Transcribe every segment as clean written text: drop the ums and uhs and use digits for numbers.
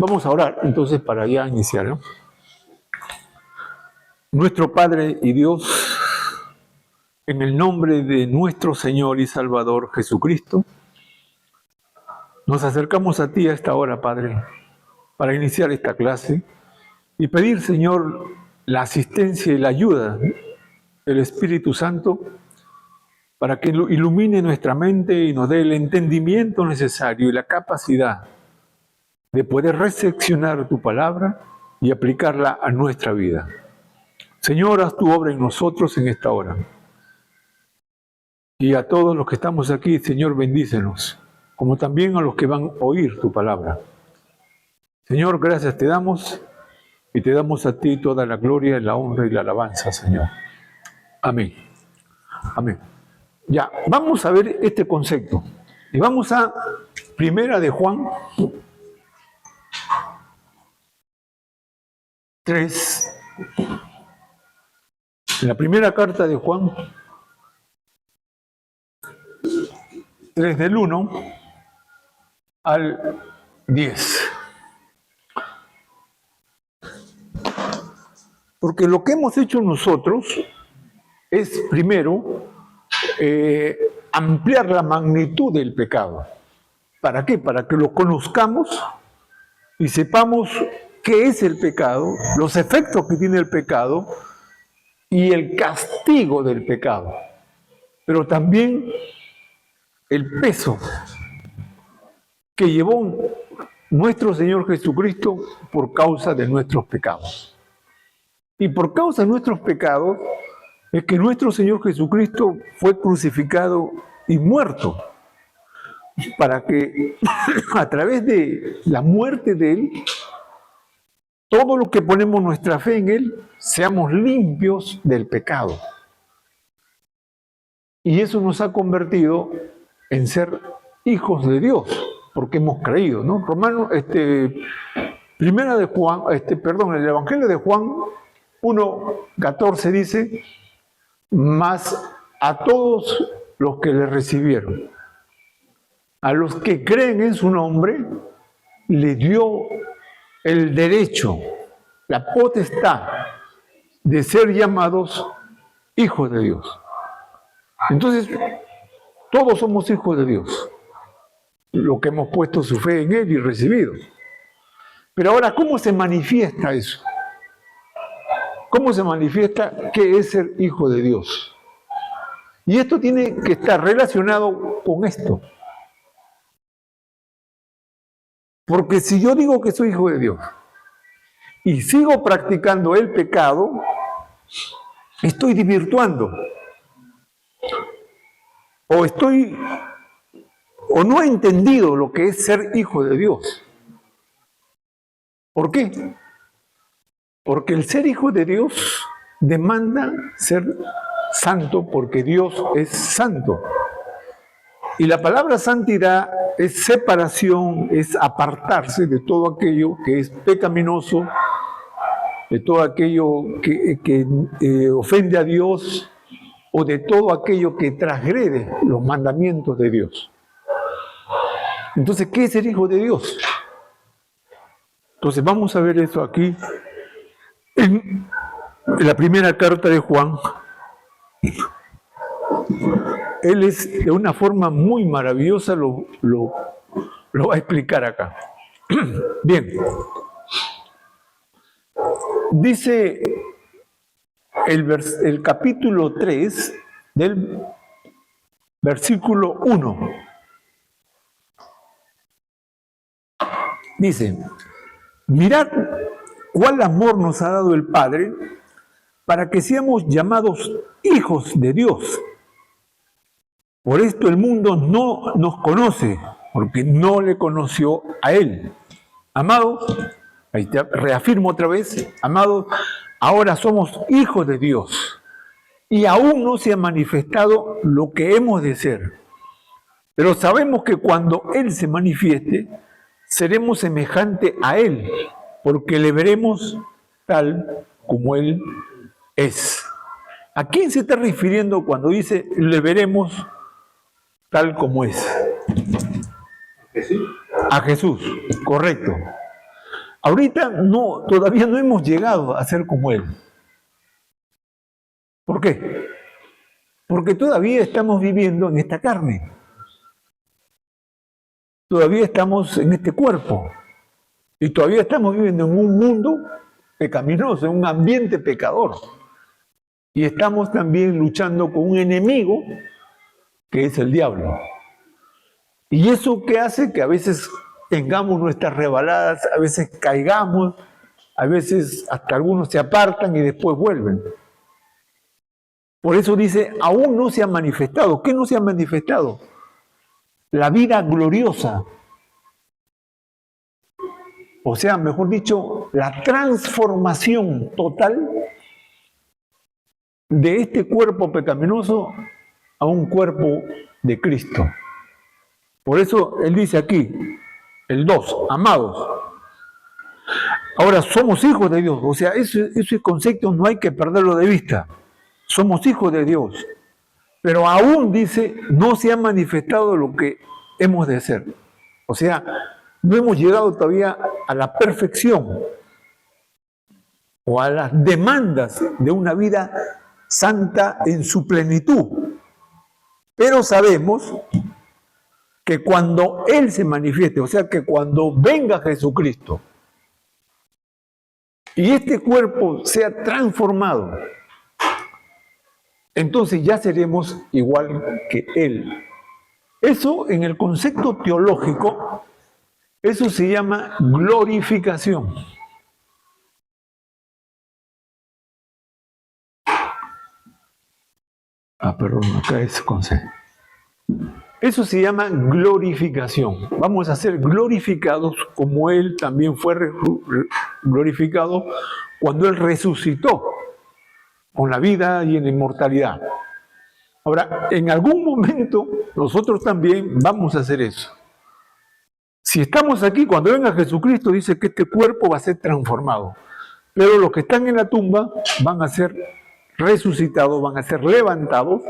Vamos a orar entonces para ya iniciar, ¿no? Nuestro Padre y Dios, en el nombre de nuestro Señor y Salvador Jesucristo, nos acercamos a ti a esta hora, Padre, para iniciar esta clase y pedir, Señor, la asistencia y la ayuda del Espíritu Santo para que ilumine nuestra mente y nos dé el entendimiento necesario y la capacidad de poder recepcionar tu palabra y aplicarla a nuestra vida. Señor, haz tu obra en nosotros en esta hora. Y a todos los que estamos aquí, Señor, bendícenos, como también a los que van a oír tu palabra. Señor, gracias te damos y te damos a ti toda la gloria, la honra y la alabanza, Señor. Amén. Amén. Ya, vamos a ver este concepto. Y vamos a Primera de Juan 3. En la primera carta de Juan 3 del 1 al 10. Porque lo que hemos hecho nosotros es primero ampliar la magnitud del pecado. ¿Para qué? Para que lo conozcamos y sepamos qué es el pecado, los efectos que tiene el pecado y el castigo del pecado. Pero también el peso que llevó nuestro Señor Jesucristo por causa de nuestros pecados. Y por causa de nuestros pecados es que nuestro Señor Jesucristo fue crucificado y muerto, para que a través de la muerte de Él, todo lo que ponemos nuestra fe en Él, seamos limpios del pecado. Y eso nos ha convertido en ser hijos de Dios, porque hemos creído, ¿no? Primera de Juan, el Evangelio de Juan 1:14 dice: mas a todos los que le recibieron, a los que creen en su nombre, le dio el derecho, la potestad de ser llamados hijos de Dios. Entonces, todos somos hijos de Dios, lo que hemos puesto su fe en Él y recibido. Pero ahora, ¿cómo se manifiesta eso? ¿Cómo se manifiesta qué es ser hijo de Dios? Y esto tiene que estar relacionado con esto. Porque si yo digo que soy hijo de Dios y sigo practicando el pecado, estoy desvirtuando. O no he entendido lo que es ser hijo de Dios. ¿Por qué? Porque el ser hijo de Dios demanda ser santo, porque Dios es santo. Y la palabra santidad es separación, es apartarse de todo aquello que es pecaminoso, de todo aquello que ofende a Dios, o de todo aquello que transgrede los mandamientos de Dios. Entonces, ¿qué es ser hijo de Dios? Entonces, vamos a ver eso aquí en la primera carta de Juan. Él de una forma muy maravillosa lo va a explicar acá. Bien. Dice el capítulo 3 del versículo 1. Dice: mirad cuál amor nos ha dado el Padre para que seamos llamados hijos de Dios. Por esto el mundo no nos conoce, porque no le conoció a Él. Amados, ahí te reafirmo otra vez, amados, ahora somos hijos de Dios y aún no se ha manifestado lo que hemos de ser. Pero sabemos que cuando Él se manifieste, seremos semejantes a Él, porque le veremos tal como Él es. ¿A quién se está refiriendo cuando dice le veremos tal como es? ¿Jesús? A Jesús, correcto. ahorita no, todavía no hemos llegado a ser como Él. ¿Por qué? Porque todavía estamos viviendo en esta carne. Todavía estamos en este cuerpo. Y todavía estamos viviendo en un mundo pecaminoso, en un ambiente pecador. Y estamos también luchando con un enemigo que es el diablo. Y eso que hace que a veces tengamos nuestras rebaladas, a veces caigamos, a veces hasta algunos se apartan y después vuelven. Por eso dice, aún no se ha manifestado. ¿Qué no se ha manifestado? La vida gloriosa. O sea, mejor dicho, la transformación total de este cuerpo pecaminoso a un cuerpo de Cristo. Por eso él dice aquí, el 2, amados. Ahora somos hijos de Dios, o sea, ese concepto no hay que perderlo de vista. Somos hijos de Dios, pero aún dice, no se ha manifestado lo que hemos de ser. O sea, no hemos llegado todavía a la perfección o a las demandas de una vida santa en su plenitud. Pero sabemos que cuando Él se manifieste, o sea, que cuando venga Jesucristo y este cuerpo sea transformado, entonces ya seremos igual que Él. Eso en el concepto teológico, eso se llama glorificación. Perdón, acá es concepto. Eso se llama glorificación. Vamos a ser glorificados como Él también fue glorificado cuando Él resucitó con la vida y en la inmortalidad. Ahora, en algún momento nosotros también vamos a hacer eso. Si estamos aquí, cuando venga Jesucristo, dice que este cuerpo va a ser transformado. Pero los que están en la tumba van a ser resucitados, van a ser levantados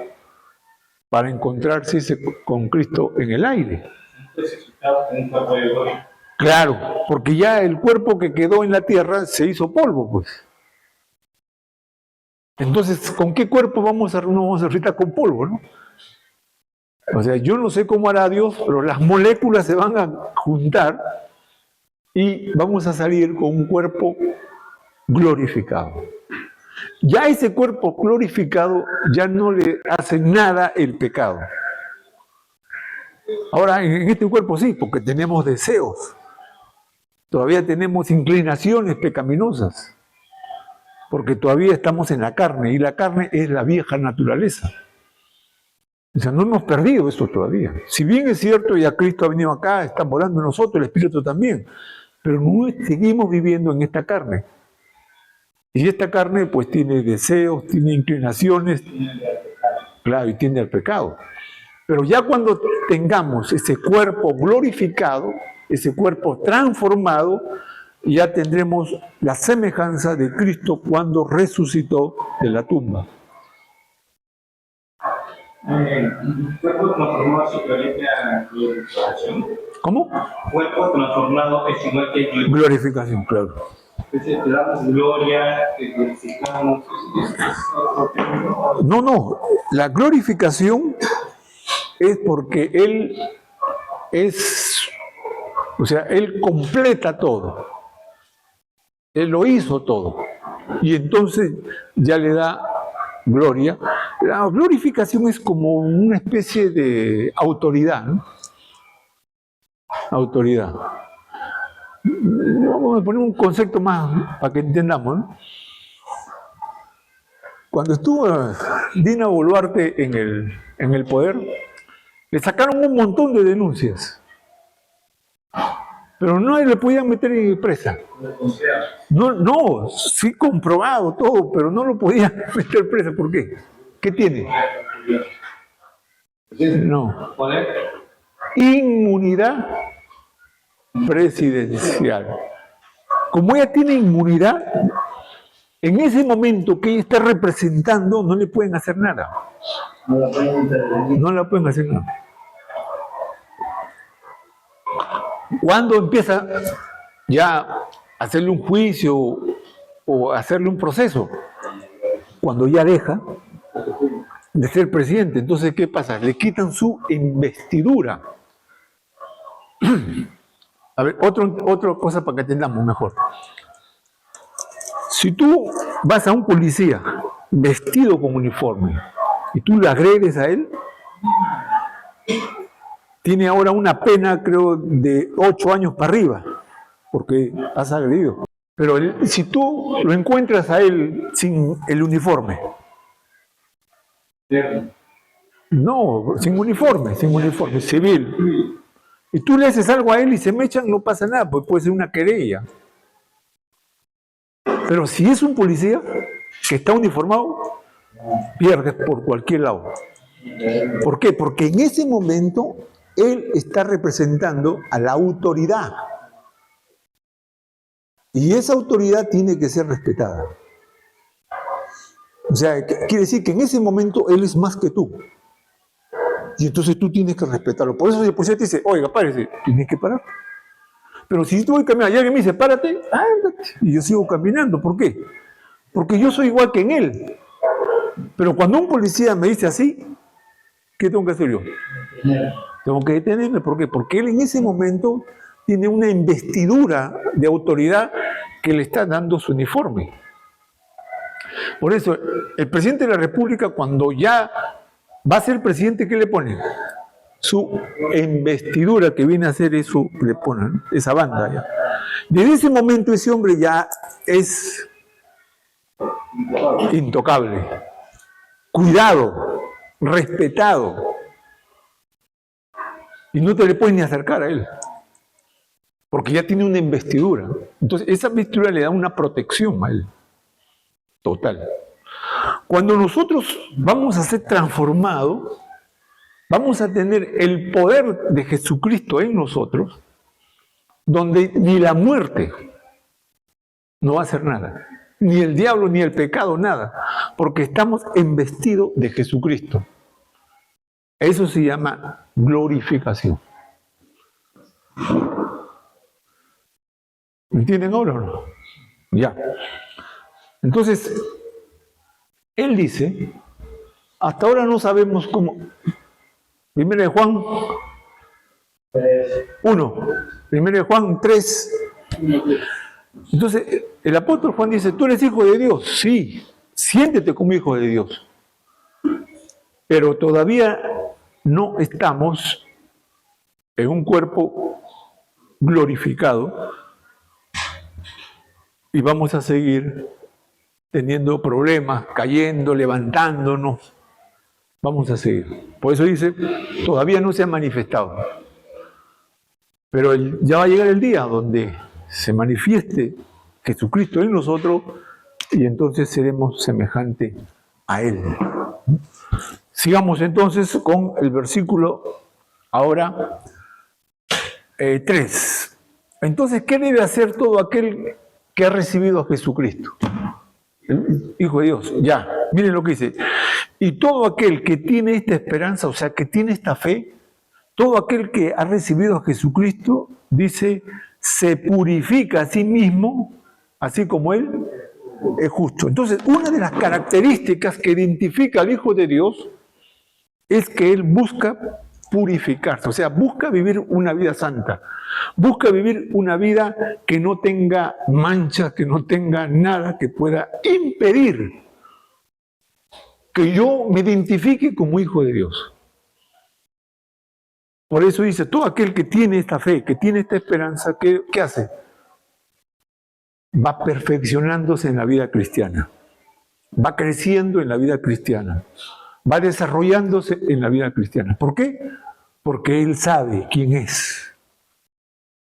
para encontrarse con Cristo en el aire. Claro, porque ya el cuerpo que quedó en la tierra se hizo polvo, pues. Entonces, ¿con qué cuerpo no vamos a resucitar? Con polvo, ¿no? O sea, yo no sé cómo hará Dios, pero las moléculas se van a juntar y vamos a salir con un cuerpo glorificado. Ya ese cuerpo glorificado ya no le hace nada el pecado. Ahora, en este cuerpo sí, porque tenemos deseos. Todavía tenemos inclinaciones pecaminosas. Porque todavía estamos en la carne, y la carne es la vieja naturaleza. O sea, no hemos perdido esto todavía. Si bien es cierto, ya Cristo ha venido acá, está morando en nosotros, el Espíritu también, pero no seguimos viviendo en esta carne. Y esta carne pues tiene deseos, tiene inclinaciones, claro, y tiene el pecado. Pero ya cuando tengamos ese cuerpo glorificado, ese cuerpo transformado, ya tendremos la semejanza de Cristo cuando resucitó de la tumba. ¿Cuerpo transformado es equivalente a glorificación? ¿Cómo? Cuerpo transformado es igual que glorificación, claro. Entonces te damos gloria, te glorificamos. No, la glorificación es porque Él es, o sea, Él completa todo. Él lo hizo todo. Y entonces ya le da gloria. La glorificación es como una especie de autoridad, ¿no? Autoridad. Vamos a poner un concepto más para que entendamos, ¿no? Cuando estuvo Dina Boluarte en el poder, le sacaron un montón de denuncias. Pero no le podían meter en presa. No, sí comprobado todo, pero no lo podían meter presa. ¿Por qué? ¿Qué tiene? No. Inmunidad presidencial. Como ella tiene inmunidad, en ese momento que ella está representando, no le pueden hacer nada. No la pueden hacer nada. Cuando empieza ya hacerle un juicio o hacerle un proceso. Cuando ya deja de ser presidente, entonces ¿qué pasa? Le quitan su investidura. A ver, otra cosa para que entendamos mejor. Si tú vas a un policía vestido con uniforme y tú le agredes a él, tiene ahora una pena, creo, de 8 años para arriba, porque has agredido. Pero si tú lo encuentras a él sin el uniforme, no, sin uniforme, civil, y tú le haces algo a él y se me echan, no pasa nada, pues puede ser una querella. Pero si es un policía que está uniformado, pierdes por cualquier lado. ¿Por qué? Porque en ese momento él está representando a la autoridad. Y esa autoridad tiene que ser respetada. O sea, quiere decir que en ese momento él es más que tú. Y entonces tú tienes que respetarlo. Por eso el policía te dice, oiga, párese, tienes que parar. Pero si yo voy caminando y alguien me dice, párate, ándate. Y yo sigo caminando. ¿Por qué? Porque yo soy igual que en él. Pero cuando un policía me dice así, ¿qué tengo que hacer yo? Tengo que detenerme. ¿Por qué? Porque él en ese momento tiene una investidura de autoridad que le está dando su uniforme. Por eso, el presidente de la República, cuando ya va a ser presidente, ¿qué le pone? Su investidura, que viene a ser eso, le ponen esa banda ya. Desde ese momento ese hombre ya es intocable, cuidado, respetado, y no te le puedes ni acercar a él, porque ya tiene una investidura. Entonces esa investidura le da una protección a él, total. Cuando nosotros vamos a ser transformados, vamos a tener el poder de Jesucristo en nosotros, donde ni la muerte no va a hacer nada, ni el diablo, ni el pecado, nada, porque estamos embestidos de Jesucristo. Eso se llama glorificación. ¿Me entienden ahora o no? Ya. Entonces, él dice, hasta ahora no sabemos cómo. Primero de Juan 1, primero de Juan 3. Entonces, el apóstol Juan dice, ¿tú eres hijo de Dios? Sí, siéntete como hijo de Dios. Pero todavía no estamos en un cuerpo glorificado y vamos a seguir teniendo problemas, cayendo, levantándonos. Vamos a seguir. Por eso dice, todavía no se ha manifestado. Pero ya va a llegar el día donde se manifieste Jesucristo en nosotros y entonces seremos semejantes a Él. Sigamos entonces con el versículo ahora 3. Entonces, ¿qué debe hacer todo aquel que ha recibido a Jesucristo? El Hijo de Dios. Ya, miren lo que dice. Y todo aquel que tiene esta esperanza, o sea, que tiene esta fe, todo aquel que ha recibido a Jesucristo, dice, se purifica a sí mismo, así como Él es justo. Entonces, una de las características que identifica al Hijo de Dios es que Él busca purificarse, o sea, busca vivir una vida santa, busca vivir una vida que no tenga manchas, que no tenga nada que pueda impedir que yo me identifique como hijo de Dios. Por eso dice, todo aquel que tiene esta fe, que tiene esta esperanza, ¿qué hace? Va perfeccionándose en la vida cristiana, va creciendo en la vida cristiana, va desarrollándose en la vida cristiana. ¿Por qué? Porque él sabe quién es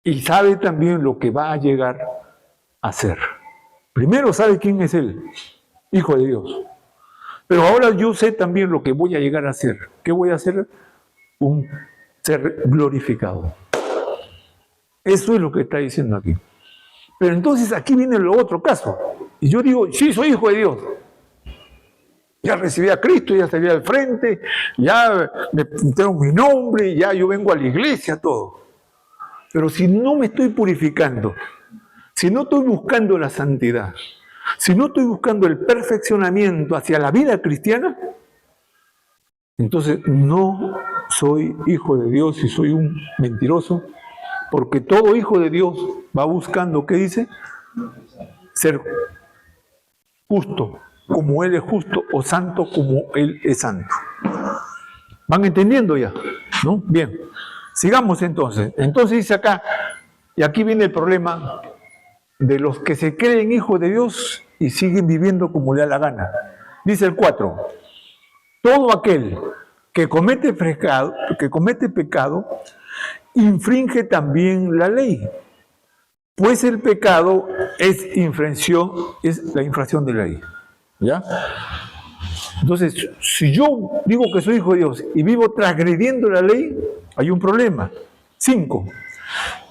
y sabe también lo que va a llegar a ser. Primero sabe quién es él, hijo de Dios. Pero ahora yo sé también lo que voy a llegar a ser. ¿Qué voy a hacer? Un ser glorificado. Eso es lo que está diciendo aquí. Pero entonces aquí viene el otro caso. Y yo digo, sí, soy hijo de Dios. Ya recibí a Cristo, ya salí al frente, ya me pusieron mi nombre, ya yo vengo a la iglesia, todo. Pero si no me estoy purificando, si no estoy buscando la santidad, si no estoy buscando el perfeccionamiento hacia la vida cristiana, entonces no soy hijo de Dios y soy un mentiroso, porque todo hijo de Dios va buscando, ¿qué dice? Ser justo como Él es justo o santo como Él es santo. ¿Van entendiendo ya? ¿No? Bien. Sigamos entonces. Entonces dice acá, y aquí viene el problema de los que se creen hijos de Dios y siguen viviendo como le da la gana. Dice el 4, todo aquel que comete pecado infringe también la ley, pues el pecado es la infracción de la ley. ¿Ya? Entonces, si yo digo que soy hijo de Dios y vivo transgrediendo la ley, hay un problema. 5.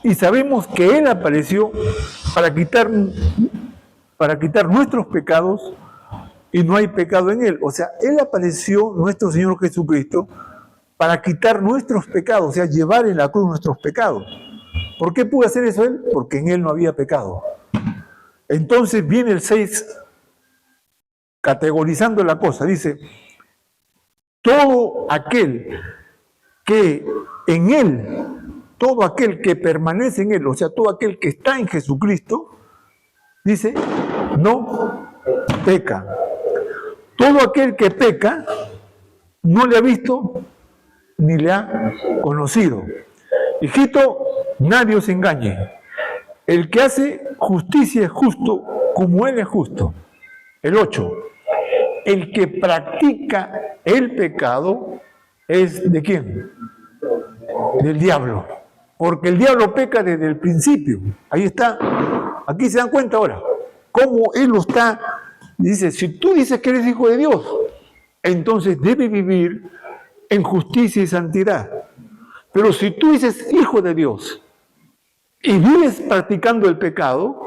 Y sabemos que Él apareció para quitar nuestros pecados y no hay pecado en Él. O sea, Él apareció, nuestro Señor Jesucristo, para quitar nuestros pecados, o sea, llevar en la cruz nuestros pecados. ¿Por qué pudo hacer eso Él? Porque en Él no había pecado. Entonces viene el 6, categorizando la cosa, dice, todo aquel que en Él, todo aquel que permanece en Él, o sea, todo aquel que está en Jesucristo, dice, no peca. Todo aquel que peca no le ha visto ni le ha conocido. Hijito, nadie os engañe. El que hace justicia es justo como Él es justo. El 8. El que practica el pecado es ¿de quién? Del diablo. Porque el diablo peca desde el principio. Ahí está. Aquí se dan cuenta ahora. Cómo él lo está. Dice, si tú dices que eres hijo de Dios, entonces debes vivir en justicia y santidad. Pero si tú dices hijo de Dios y vives practicando el pecado,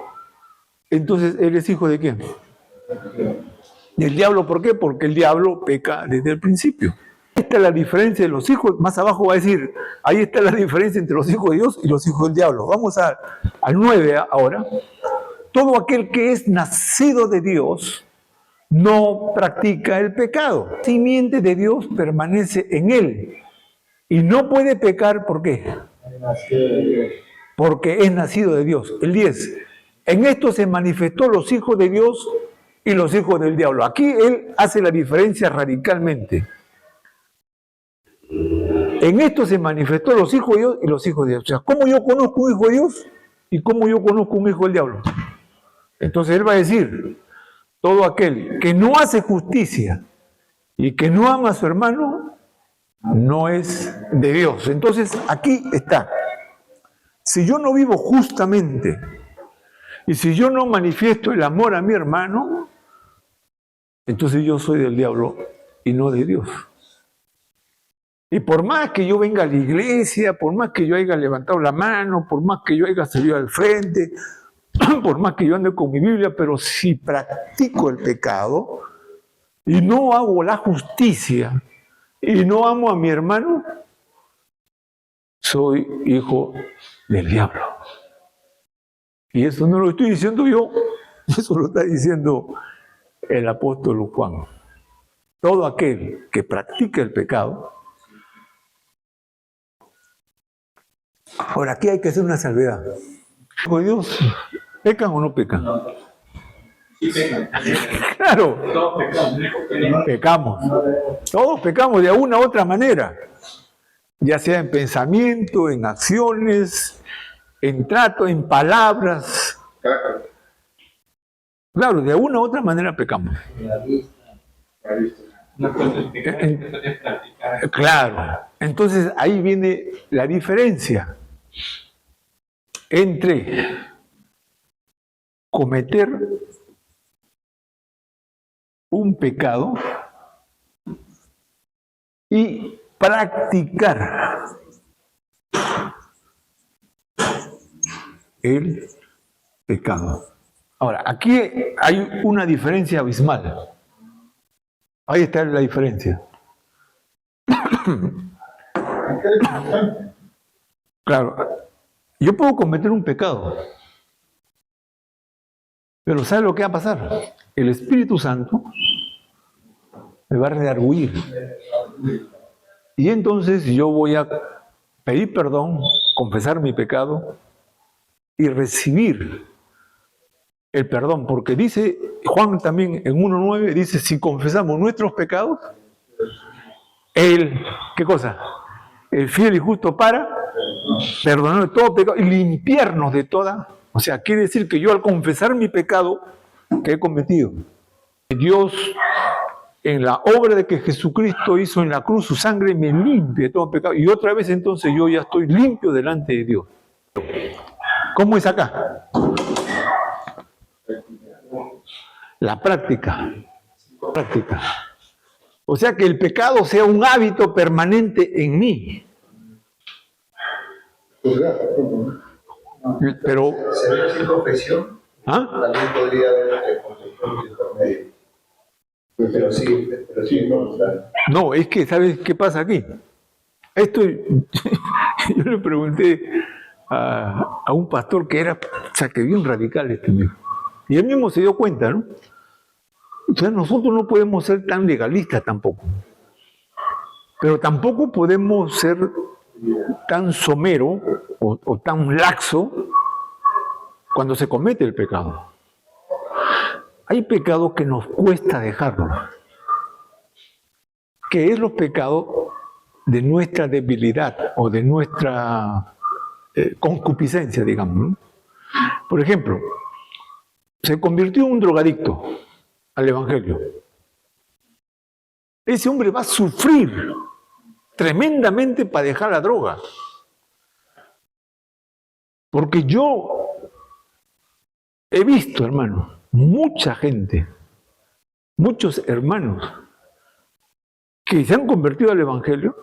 entonces eres hijo de quién? Del diablo. ¿Por qué? Porque el diablo peca desde el principio. Ahí está la diferencia de los hijos. Más abajo va a decir, ahí está la diferencia entre los hijos de Dios y los hijos del diablo. Vamos al 9 ahora. Todo aquel que es nacido de Dios no practica el pecado. La simiente de Dios permanece en él y no puede pecar. ¿Por qué? Porque es nacido de Dios. El 10. En esto se manifestó los hijos de Dios y los hijos del diablo. Aquí él hace la diferencia radicalmente. En esto se manifestó los hijos de Dios y los hijos de Dios. O sea, ¿cómo yo conozco un hijo de Dios y cómo yo conozco un hijo del diablo? Entonces él va a decir, todo aquel que no hace justicia y que no ama a su hermano, no es de Dios. Entonces aquí está. Si yo no vivo justamente y si yo no manifiesto el amor a mi hermano, entonces yo soy del diablo y no de Dios. Y por más que yo venga a la iglesia, por más que yo haya levantado la mano, por más que yo haya salido al frente, por más que yo ande con mi Biblia, pero si practico el pecado y no hago la justicia y no amo a mi hermano, soy hijo del diablo. Y eso no lo estoy diciendo yo, eso lo está diciendo el apóstol Juan. Todo aquel que practica el pecado. Ahora, aquí hay que hacer una salvedad. ¿Hijo de Dios, pecan o no pecan? Sí, pecan. Claro, Todos pecamos. pecamos. Todos pecamos de una u otra manera, ya sea en pensamiento, en acciones, en trato, en palabras. Claro, de una u otra manera pecamos. Una cosa es pecar, otra cosa es practicar. Claro, entonces ahí viene la diferencia entre cometer un pecado y practicar el pecado. Ahora, aquí hay una diferencia abismal. Ahí está la diferencia. Claro, yo puedo cometer un pecado, Pero ¿sabe lo que va a pasar? El Espíritu Santo me va a redarguir. Y entonces yo voy a pedir perdón, confesar mi pecado y recibir el perdón. Porque dice Juan también en 1:9, dice, si confesamos nuestros pecados, Él, ¿qué cosa? El fiel y justo para perdonar todo pecado y limpiarnos de toda. O sea, quiere decir que yo al confesar mi pecado que he cometido, Dios, en la obra de que Jesucristo hizo en la cruz, su sangre me limpia de todo pecado. Y otra vez entonces yo ya estoy limpio delante de Dios. ¿Cómo es acá? La práctica. Práctica. O sea, que el pecado sea un hábito permanente en mí. Pero, ¿sería sin confesión? ¿ah? También podría haber confesión por medio. Pero sí, No, es que, ¿sabes qué pasa aquí? Esto, yo le pregunté a un pastor que era, o sea, que bien radical este mismo. Y él mismo se dio cuenta, ¿no? O sea, nosotros no podemos ser tan legalistas tampoco. Pero tampoco podemos ser tan somero o tan laxo cuando se comete el pecado. Hay pecados que nos cuesta dejarlos, que es los pecados de nuestra debilidad o de nuestra concupiscencia, digamos, ¿no? Por ejemplo, se convirtió en un drogadicto al Evangelio. Ese hombre va a sufrir tremendamente para dejar la droga. Porque yo he visto, hermano, mucha gente, muchos hermanos que se han convertido al Evangelio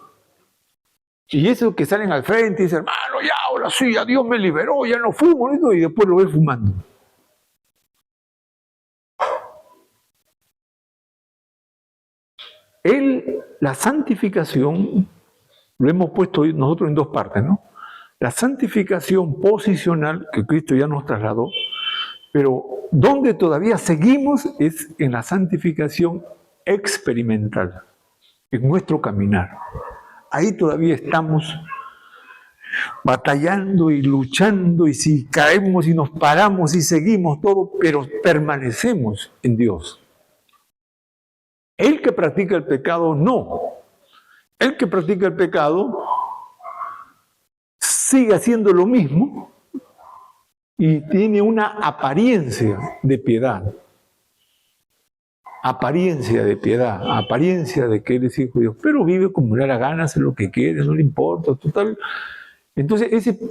y esos que salen al frente y dicen, hermano, ya ahora sí, ya Dios me liberó, ya no fumo, ¿no? Y después lo ves fumando. La santificación, lo hemos puesto nosotros en dos partes, ¿no? La santificación posicional, que Cristo ya nos trasladó, pero donde todavía seguimos es en la santificación experimental, en nuestro caminar. Ahí todavía estamos batallando y luchando, y si caemos y nos paramos y seguimos todo, pero permanecemos en Dios. El que practica el pecado, no. El que practica el pecado sigue haciendo lo mismo y tiene una apariencia de piedad. Apariencia de piedad, apariencia de que él es hijo de Dios, pero vive como le da la gana, hace lo que quiere, no le importa, total. Entonces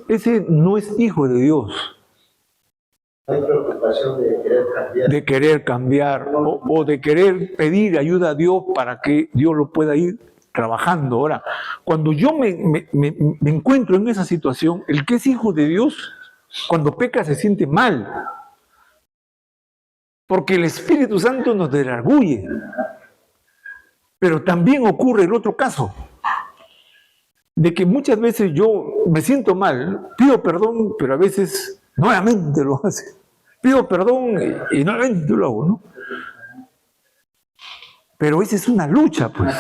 ese no es hijo de Dios. Hay preocupación de querer cambiar. De querer cambiar o de querer pedir ayuda a Dios para que Dios lo pueda ir trabajando. Ahora, cuando yo me encuentro en esa situación, el que es hijo de Dios, cuando peca se siente mal. Porque el Espíritu Santo nos redarguye. Pero también ocurre el otro caso, de que muchas veces yo me siento mal, pido perdón, pero a veces nuevamente lo hace. Pido perdón y nuevamente lo hago, ¿no? Pero esa es una lucha, pues.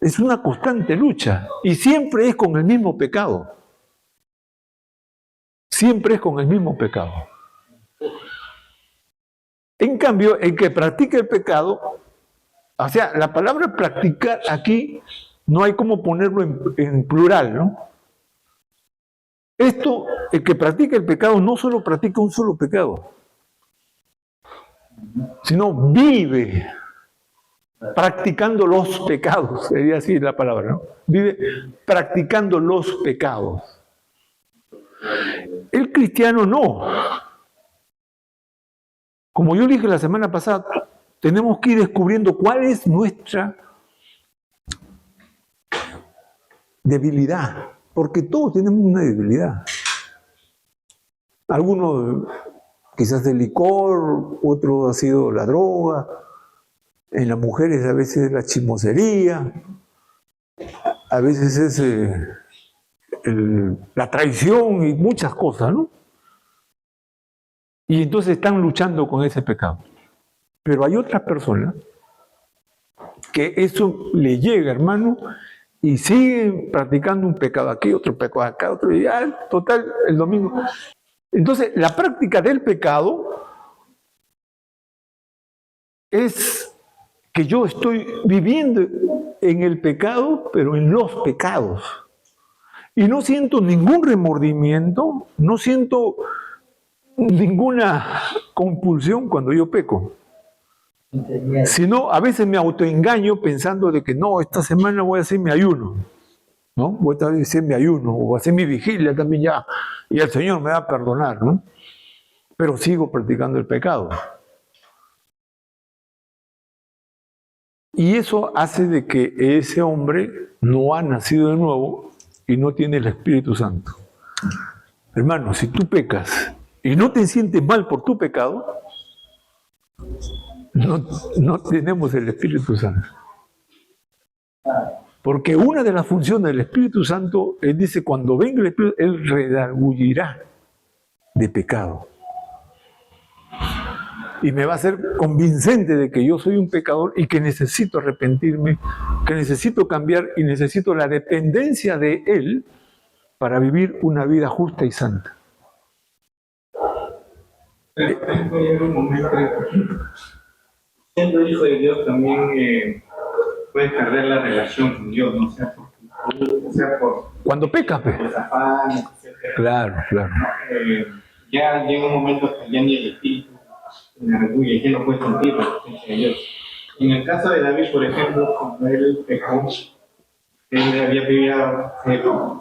Es una constante lucha. Y siempre es con el mismo pecado. Siempre es con el mismo pecado. En cambio, el que practica el pecado, o sea, la palabra practicar aquí no hay cómo ponerlo en plural, ¿no? Esto, el que practica el pecado no solo practica un solo pecado, sino vive practicando los pecados, sería así la palabra, ¿no? Vive practicando los pecados. El cristiano no. Como yo dije la semana pasada, tenemos que ir descubriendo cuál es nuestra debilidad, porque todos tenemos una debilidad. Algunos quizás el licor, otro ha sido la droga, en las mujeres a veces la chismosería, a veces es la traición y muchas cosas, ¿no? Y entonces están luchando con ese pecado. Pero hay otras personas que eso le llega, hermano, y siguen practicando un pecado aquí, otro pecado acá, otro, y ya, total, el domingo. Entonces, la práctica del pecado es que yo estoy viviendo en el pecado, pero en los pecados. Y no siento ningún remordimiento, no siento ninguna compulsión cuando yo peco. Sino a veces me autoengaño pensando de que no, esta semana voy a hacer mi ayuno, ¿no? Voy a hacer mi ayuno, o hacer mi vigilia también ya, y el Señor me va a perdonar, ¿no? Pero sigo practicando el pecado. Y eso hace de que ese hombre no ha nacido de nuevo y no tiene el Espíritu Santo. Hermano, si tú pecas y no te sientes mal por tu pecado, no tenemos el Espíritu Santo. Porque una de las funciones del Espíritu Santo, Él dice, cuando venga el Espíritu, Él redarguirá de pecado. Y me va a hacer convincente de que yo soy un pecador y que necesito arrepentirme, que necesito cambiar y necesito la dependencia de Él para vivir una vida justa y santa. Pero un momento, siendo hijo de Dios también puedes perder la relación con Dios, ¿no? O sea, por Cuando pecas, pues. los afanes, etc. Claro, claro. Ya llega un momento que ya ni el espíritu me rebulle, ya no puede sentir la presencia de Dios. En el caso de David, por ejemplo, cuando él pecó, él había vivido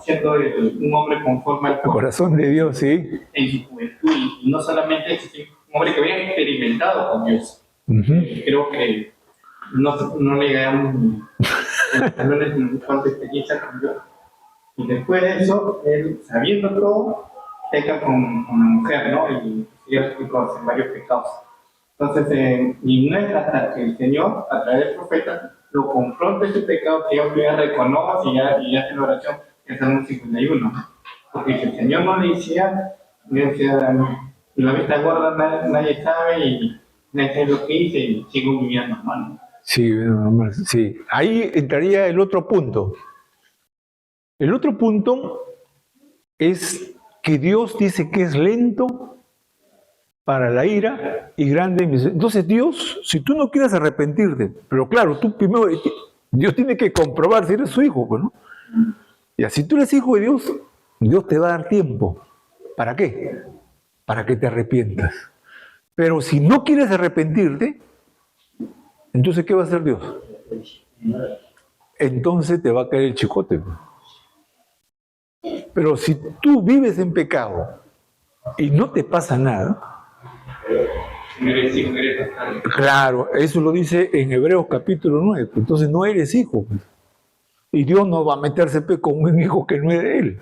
siendo un hombre conforme al corazón de Dios, sí. En su juventud, y no solamente es un hombre que había experimentado con Dios. Creo que no le llegaron tal vez en cuanto experiencia con Dios. Y después de eso, él, sabiendo todo, peca con la mujer, ¿no? Y sigue en varios pecados. Entonces, y no es hasta que el Señor, a través del profeta, lo confronta ese pecado que ya reconoce y ya hace la oración, que es el 51. Porque si el Señor no le decía, la vista gorda nadie sabe y nadie sabe lo que hice y sigo viviendo, hermano. Sí, sí. Ahí entraría el otro punto. El otro punto es que Dios dice que es lento para la ira y grande en misericordia. Entonces Dios, si tú no quieres arrepentirte, pero claro, tú primero, Dios tiene que comprobar si eres su hijo, pues, ¿no? Y así tú eres hijo de Dios, Dios te va a dar tiempo. ¿Para qué? Para que te arrepientas. Pero si no quieres arrepentirte, entonces ¿qué va a hacer Dios? Entonces te va a caer el chicote. Pero si tú vives en pecado y no te pasa nada, claro, eso lo dice en Hebreos capítulo 9, entonces no eres hijo. Y Dios no va a meterse con un hijo que no es de él,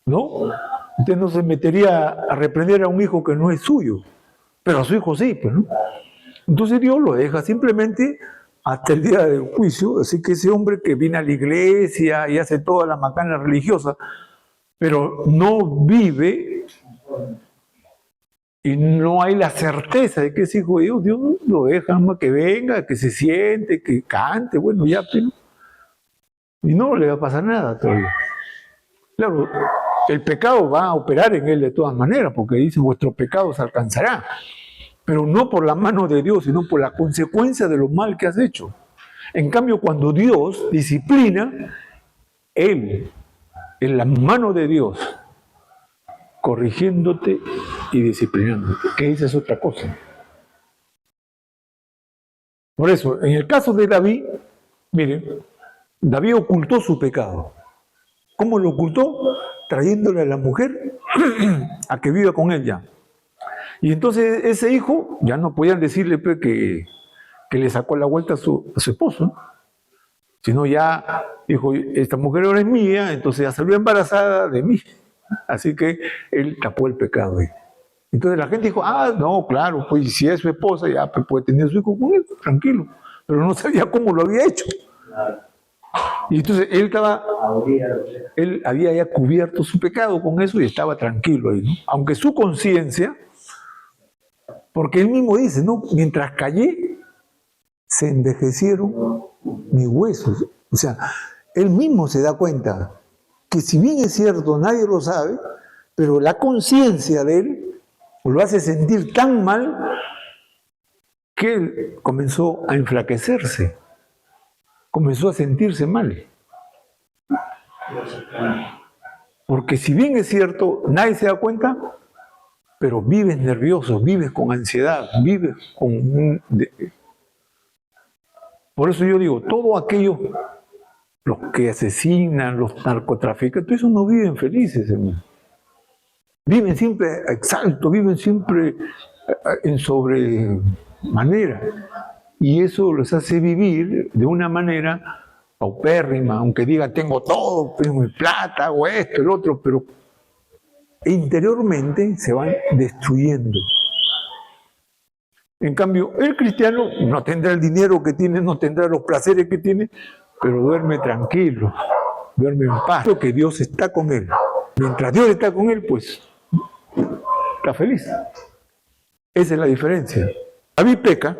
¿no? Usted no se metería a reprender a un hijo que no es suyo, pero a su hijo sí, pues, ¿no? Entonces Dios lo deja simplemente hasta el día del juicio, así que ese hombre que viene a la iglesia y hace toda la macana religiosa, pero no vive y no hay la certeza de que es hijo de Dios, Dios lo deja más que venga, que se siente, que cante, bueno, ya, pero, y no le va a pasar nada todavía. Claro, el pecado va a operar en él de todas maneras, porque dice, vuestro pecado se alcanzará, pero no por la mano de Dios, sino por la consecuencia de lo mal que has hecho. En cambio, cuando Dios disciplina, Él, en la mano de Dios, corrigiéndote y disciplinándote, que esa es otra cosa. Por eso, en el caso de David, miren, David ocultó su pecado. ¿Cómo lo ocultó? Trayéndole a la mujer a que viva con ella. Y entonces ese hijo, ya no podían decirle pues, que le sacó la vuelta a su esposo, ¿no? Sino ya dijo, esta mujer ahora es mía, entonces ya salió embarazada de mí. Así que él tapó el pecado. Entonces la gente dijo, no, claro, pues si es su esposa, ya pues, puede tener su hijo con él, tranquilo. Pero no sabía cómo lo había hecho. Y entonces él había ya cubierto su pecado con eso y estaba tranquilo ahí, ¿no? Aunque su conciencia Porque él mismo dice, ¿no? Mientras callé, se envejecieron mis huesos. O sea, él mismo se da cuenta que si bien es cierto, nadie lo sabe, pero la conciencia de él lo hace sentir tan mal que él comenzó a enflaquecerse, comenzó a sentirse mal. Porque si bien es cierto, nadie se da cuenta, pero vives nervioso, vives con ansiedad, vives con... Por eso yo digo, todos aquellos, los que asesinan, los narcotraficantes, esos no viven felices, hermano. Viven siempre exaltos, viven siempre en sobremanera. Y eso les hace vivir de una manera paupérrima, aunque diga tengo todo, tengo mi plata, hago esto, el otro, pero interiormente se van destruyendo. En cambio, el cristiano no tendrá el dinero que tiene, no tendrá los placeres que tiene, pero duerme tranquilo, duerme en paz, porque Dios está con él. Mientras Dios está con él, pues está feliz. Esa es la diferencia. David peca,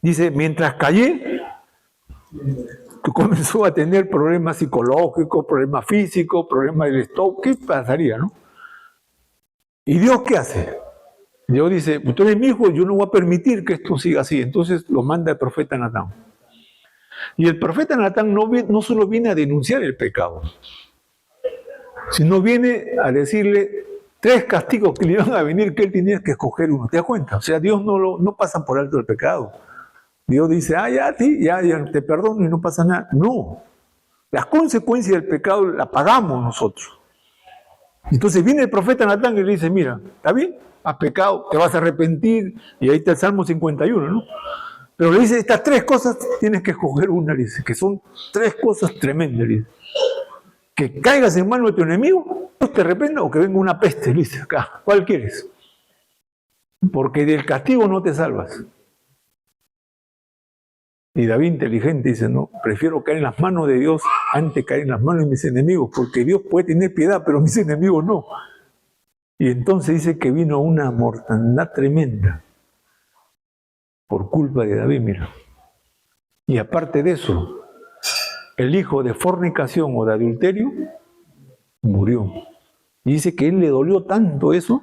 dice, mientras callé, comenzó a tener problemas psicológicos, problemas físicos, problemas del estómago. ¿Qué pasaría, no? ¿Y Dios qué hace? Dios dice, tú eres mi hijo, yo no voy a permitir que esto siga así. Entonces lo manda el profeta Natán. Y el profeta Natán no solo viene a denunciar el pecado, sino viene a decirle 3 castigos que le iban a venir, que él tenía que escoger uno. ¿Te das cuenta? O sea, Dios no pasa por alto el pecado. Dios dice, ya te perdono y no pasa nada. No. Las consecuencias del pecado las pagamos nosotros. Entonces viene el profeta Natán y le dice, mira, ¿está bien? Has pecado, te vas a arrepentir. Y ahí está el Salmo 51, ¿no? Pero le dice, estas 3 cosas tienes que escoger una, dice, que son 3 cosas tremendas, dice. Que caigas en manos de tu enemigo, Dios te reprenda, o que venga una peste, dice acá. ¿Cuál quieres? Porque del castigo no te salvas. Y David, inteligente, dice, no, prefiero caer en las manos de Dios antes de caer en las manos de mis enemigos, porque Dios puede tener piedad, pero mis enemigos no. Y entonces dice que vino una mortandad tremenda por culpa de David, mira. Y aparte de eso, el hijo de fornicación o de adulterio murió. Y dice que él le dolió tanto eso,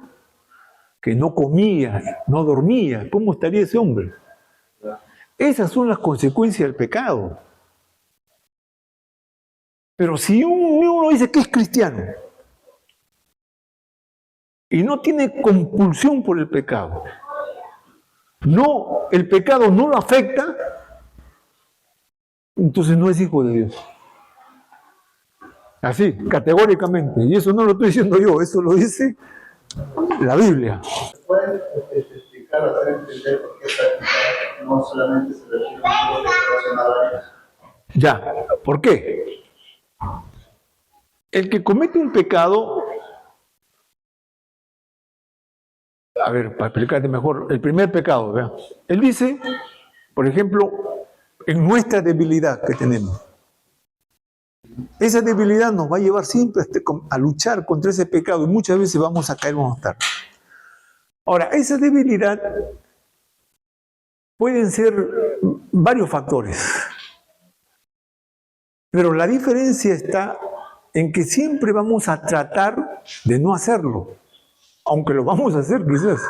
que no comía, no dormía. ¿Cómo estaría ese hombre? Esas son las consecuencias del pecado. Pero si uno dice que es cristiano y no tiene compulsión por el pecado, el pecado no lo afecta, entonces no es hijo de Dios. Así, categóricamente. Y eso no lo estoy diciendo yo, eso lo dice la Biblia. ¿Puedes explicar o hacer entender por qué practicar no solamente se refiere a un tipo de varias? Ya, ¿por qué? El que comete un pecado, a ver, para explicarte mejor, el primer pecado, ¿verdad? Él dice, por ejemplo, en nuestra debilidad que tenemos. Esa debilidad nos va a llevar siempre a luchar contra ese pecado y muchas veces vamos a caer, vamos a estar. Ahora, esa debilidad pueden ser varios factores, pero la diferencia está en que siempre vamos a tratar de no hacerlo, aunque lo vamos a hacer quizás.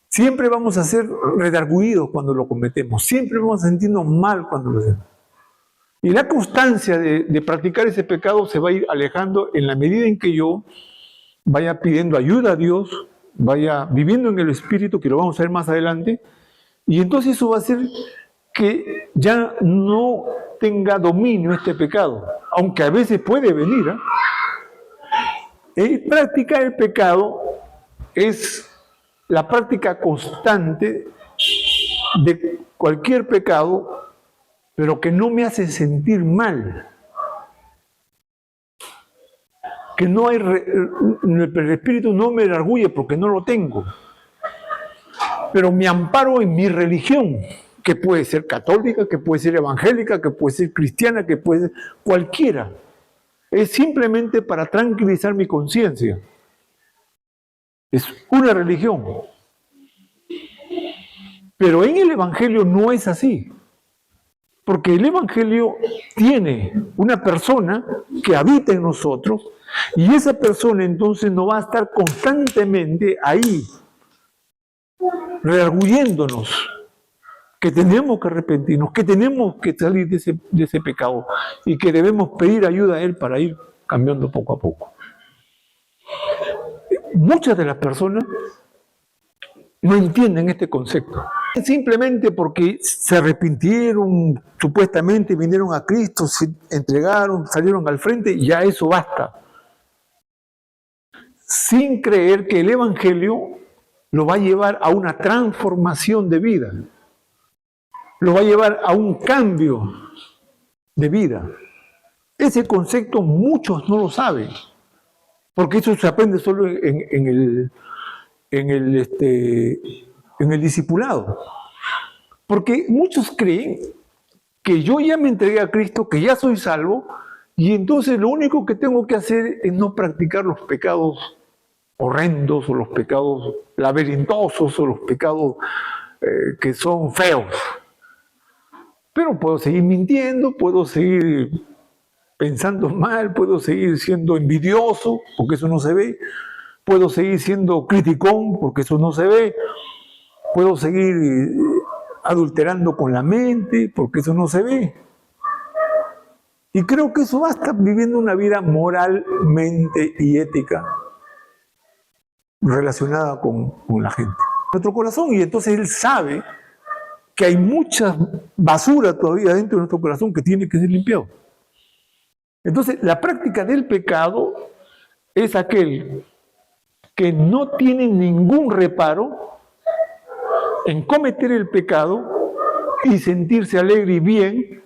Siempre vamos a ser redarguidos cuando lo cometemos, siempre vamos a sentirnos mal cuando lo hacemos. Y la constancia de practicar ese pecado se va a ir alejando en la medida en que yo vaya pidiendo ayuda a Dios, vaya viviendo en el Espíritu, que lo vamos a ver más adelante, y entonces eso va a hacer que ya no tenga dominio este pecado, aunque a veces puede venir. Practicar el pecado es la práctica constante de cualquier pecado, pero que no me hace sentir mal. Que no hay, el espíritu no me redarguye porque no lo tengo. Pero me amparo en mi religión, que puede ser católica, que puede ser evangélica, que puede ser cristiana, que puede ser cualquiera. Es simplemente para tranquilizar mi conciencia. Es una religión. Pero en el Evangelio no es así. Porque el Evangelio tiene una persona que habita en nosotros y esa persona entonces no va a estar constantemente ahí, redarguyéndonos que tenemos que arrepentirnos, que tenemos que salir de ese pecado y que debemos pedir ayuda a Él para ir cambiando poco a poco. Muchas de las personas no entienden este concepto. Simplemente porque se arrepintieron, supuestamente vinieron a Cristo, se entregaron, salieron al frente, ya eso basta. Sin creer que el Evangelio lo va a llevar a una transformación de vida, lo va a llevar a un cambio de vida. Ese concepto muchos no lo saben, porque eso se aprende solo en el discipulado. Porque muchos creen que yo ya me entregué a Cristo, que ya soy salvo, y entonces lo único que tengo que hacer es no practicar los pecados horrendos, o los pecados laberintosos, o los pecados que son feos. Pero puedo seguir mintiendo, puedo seguir pensando mal, puedo seguir siendo envidioso, porque eso no se ve, puedo seguir siendo criticón, porque eso no se ve, puedo seguir adulterando con la mente, porque eso no se ve. Y creo que eso basta, viviendo una vida moralmente y ética relacionada con la gente. Nuestro corazón, y entonces Él sabe que hay mucha basura todavía dentro de nuestro corazón que tiene que ser limpiado. Entonces, la práctica del pecado es aquel que no tiene ningún reparo en cometer el pecado y sentirse alegre y bien,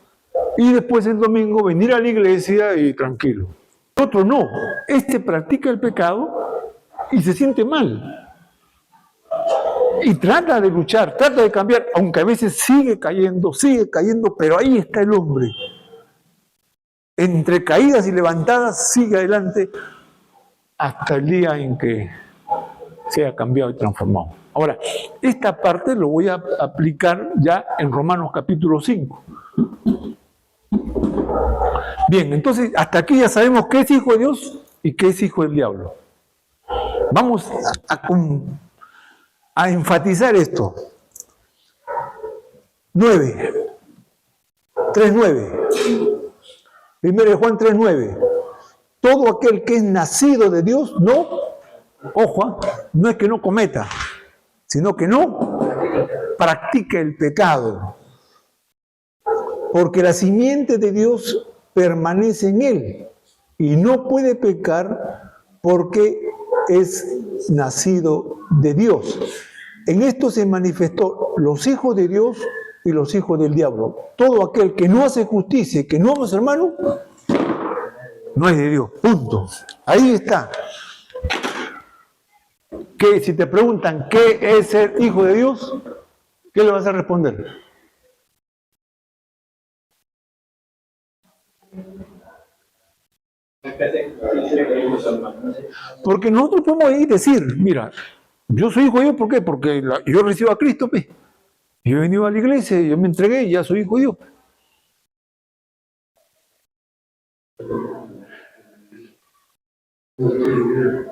y después el domingo venir a la iglesia y tranquilo. El otro no, practica el pecado y se siente mal. Y trata de luchar, trata de cambiar, aunque a veces sigue cayendo, pero ahí está el hombre. Entre caídas y levantadas sigue adelante hasta el día en que sea cambiado y transformado. Ahora, esta parte lo voy a aplicar ya en Romanos capítulo 5. Bien, entonces hasta aquí ya sabemos qué es hijo de Dios y qué es hijo del diablo. Vamos a enfatizar esto. 3:9. 1 Juan 3:9. Todo aquel que es nacido de Dios, ojo, no es que no cometa, sino que no practica el pecado. Porque la simiente de Dios permanece en él y no puede pecar porque es nacido de Dios. En esto se manifestó los hijos de Dios y los hijos del diablo. Todo aquel que no hace justicia y que no ama a su hermano, no es de Dios. Punto. Ahí está. Que si te preguntan qué es ser hijo de Dios, ¿qué le vas a responder? Porque nosotros podemos ir decir, mira, yo soy hijo de Dios, ¿por qué? Porque yo recibo a Cristo, pues. Yo he venido a la iglesia, yo me entregué y ya soy hijo de Dios.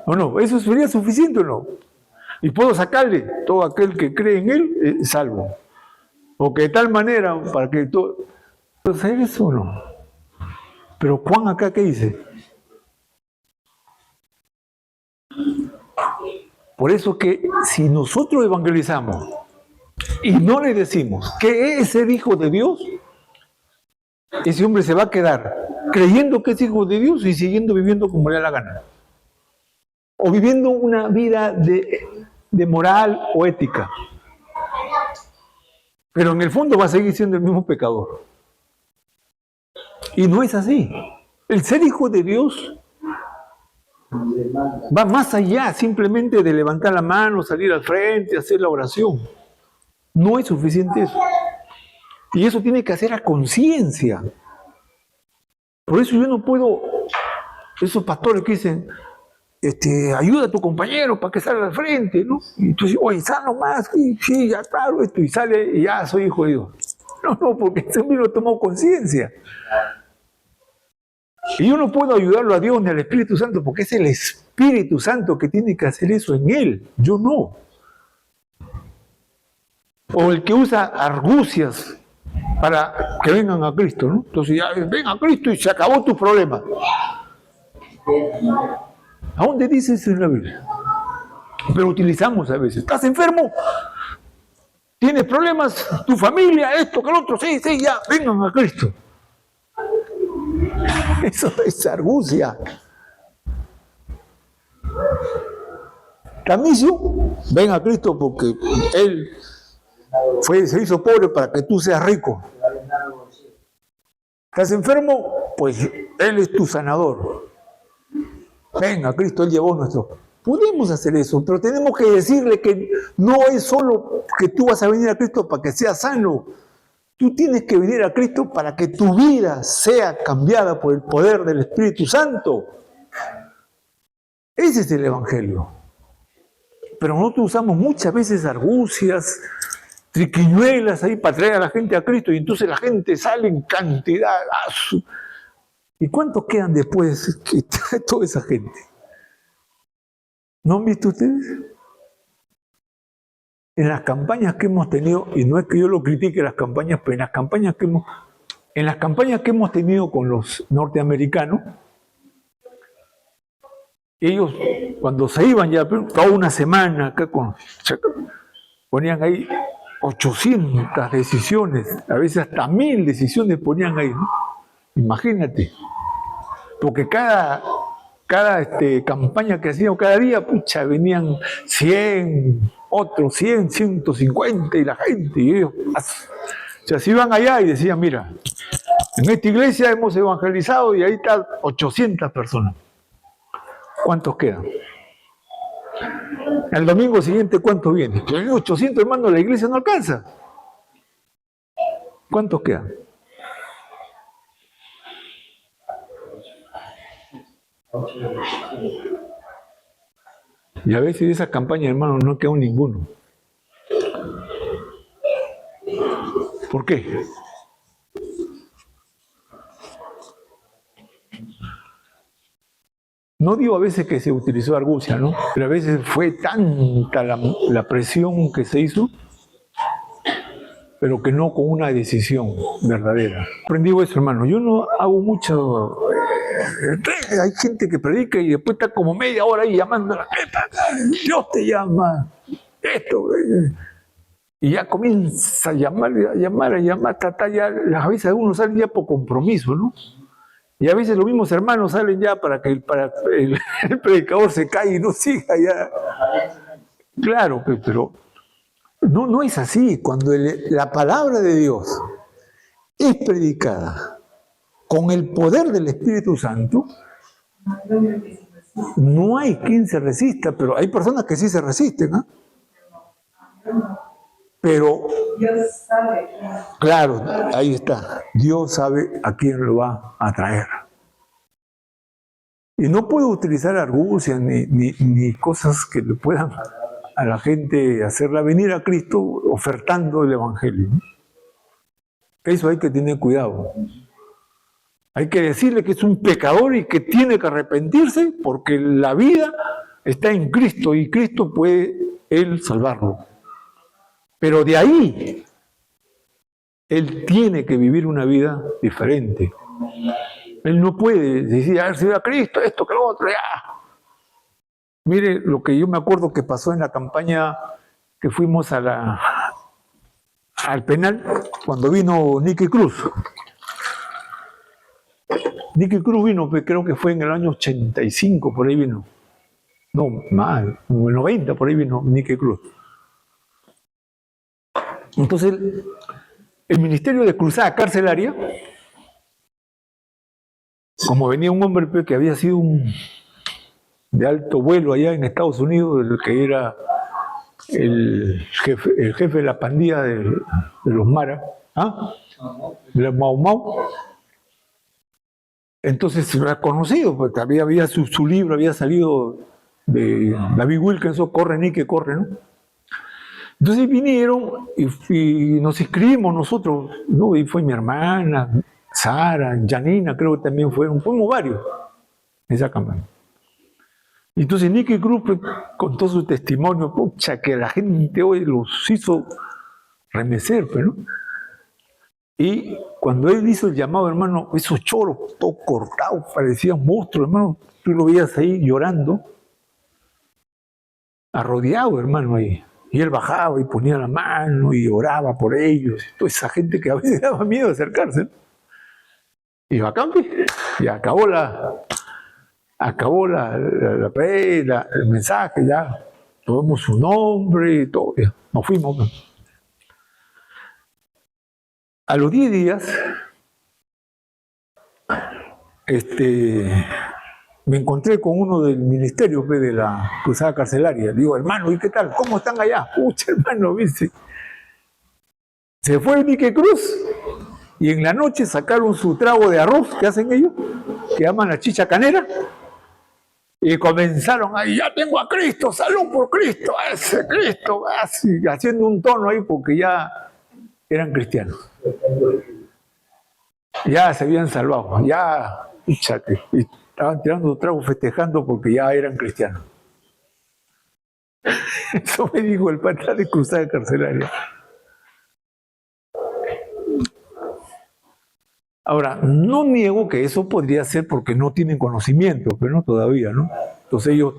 ¿O no? ¿Eso sería suficiente o no? Y puedo sacarle todo aquel que cree en él, salvo. O que de tal manera, para que todo... ¿Hacer eso o no? Pero Juan acá, ¿qué dice? Por eso que si nosotros evangelizamos y no le decimos que es ser hijo de Dios, ese hombre se va a quedar creyendo que es hijo de Dios y siguiendo viviendo como le da la gana. O viviendo una vida de moral o ética. Pero en el fondo va a seguir siendo el mismo pecador. Y no es así. El ser hijo de Dios va más allá simplemente de levantar la mano, salir al frente, hacer la oración. No es suficiente eso. Y eso tiene que hacer a conciencia. Por eso yo no puedo, esos pastores que dicen, ayuda a tu compañero para que salga al frente, ¿no? Y tú dices, oye, sano más, sí, ya claro, esto, y sale, y ya soy hijo de Dios. No, porque ese hombre no tomó conciencia. Y yo no puedo ayudarlo a Dios ni al Espíritu Santo, porque es el Espíritu Santo que tiene que hacer eso en él, yo no. O el que usa argucias para que vengan a Cristo, ¿no? Entonces ya ven a Cristo y se acabó tu problema. ¿A dónde dice eso en la Biblia? Pero utilizamos a veces. ¿Estás enfermo? ¿Tienes problemas? ¿Tu familia? Esto, que lo otro. Sí, ya, vengan a Cristo. Eso es argucia. Tamicio, ven a Cristo porque Él se hizo pobre para que tú seas rico. ¿Estás enfermo? Pues Él es tu sanador. Ven a Cristo, Él llevó nuestro. Podemos hacer eso, pero tenemos que decirle que no es solo que tú vas a venir a Cristo para que seas sano. Tú tienes que venir a Cristo para que tu vida sea cambiada por el poder del Espíritu Santo. Ese es el Evangelio. Pero nosotros usamos muchas veces argucias, triquiñuelas ahí para traer a la gente a Cristo y entonces la gente sale en cantidad. ¿Y cuántos quedan después de toda esa gente? ¿No han visto ustedes? En las campañas que hemos tenido, y no es que yo lo critique las campañas, pero en las campañas que hemos tenido con los norteamericanos, ellos cuando se iban ya toda una semana acá ponían ahí 800 decisiones, a veces hasta 1000 decisiones ponían ahí, ¿no? Imagínate, porque cada campaña que hacían cada día, pucha, venían 100, otros 100, 150 y la gente, y ellos se iban allá y decían, mira, en esta iglesia hemos evangelizado y ahí están 800 personas. ¿Cuántos quedan? El domingo siguiente, ¿cuántos vienen? Pero 800, hermanos, la iglesia no alcanza. ¿Cuántos quedan? Y a veces de esa campaña, hermano, no quedó ninguno. ¿Por qué? No digo a veces que se utilizó argucia, ¿no? Pero a veces fue tanta la presión que se hizo, pero que no con una decisión verdadera. Aprendí eso, hermano. Yo no hago mucho. Hay gente que predica y después está como media hora ahí llamando a la gente. Dios te llama. Esto. Y ya comienza a llamar, ya, a veces algunos salen ya por compromiso, ¿no? Y a veces los mismos hermanos salen ya para que el predicador se caiga y no siga ya. Claro, pero no es así. Cuando la palabra de Dios es predicada con el poder del Espíritu Santo, no hay quien se resista, pero hay personas que sí se resisten, ¿eh? Pero, claro, ahí está. Dios sabe a quién lo va a traer. Y no puedo utilizar argucias ni cosas que le puedan a la gente hacerla venir a Cristo ofertando el Evangelio. Eso hay que tener cuidado. Hay que decirle que es un pecador y que tiene que arrepentirse porque la vida está en Cristo y Cristo puede Él salvarlo. Pero de ahí, él tiene que vivir una vida diferente. Él no puede decir, a ver si a Cristo, esto, que lo otro, ya. Mire lo que yo me acuerdo que pasó en la campaña que fuimos al penal, cuando vino Nicky Cruz. Nicky Cruz vino, creo que fue en el año 85, por ahí vino. No, más, en el 90 por ahí vino Nicky Cruz. Entonces, el Ministerio de Cruzada Carcelaria, como venía un hombre que había sido de alto vuelo allá en Estados Unidos, el que era el jefe de la pandilla de los Mara, de los Mau Mau, Entonces lo ha conocido, porque había su libro, había salido de David Wilkinson, Corre Nike, corre, ¿no? Entonces vinieron y nos inscribimos nosotros, ¿no? Y fue mi hermana, Sara, Janina, creo que también fuimos varios en esa campaña. Y entonces Nicky Cruz contó su testimonio, pucha, que la gente hoy los hizo remecer, ¿no? Y cuando él hizo el llamado, hermano, esos choros, todo cortados, parecían monstruos, hermano, tú lo veías ahí llorando, arrodillado, hermano, ahí. Y él bajaba y ponía la mano y oraba por ellos. Toda esa gente que a veces daba miedo acercarse, ¿no? Y bacán, y acabó el mensaje, ya tomamos su nombre y todo, ya, nos fuimos, ¿no? A los 10 días, me encontré con uno del ministerio de la cruzada carcelaria. Digo, hermano, ¿y qué tal? ¿Cómo están allá? Pucha, hermano, ¿viste? Se fue Nicky Cruz y en la noche sacaron su trago de arroz que hacen ellos, que llaman la chicha canera, y comenzaron ahí, ya tengo a Cristo, salud por Cristo, ese Cristo, así, haciendo un tono ahí porque ya eran cristianos. Ya se habían salvado, ya, pucha, y estaban tirando trago festejando porque ya eran cristianos. Eso me dijo el patrón de cruzada carcelaria. Ahora, no niego que eso podría ser porque no tienen conocimiento, pero no todavía, ¿no? Entonces ellos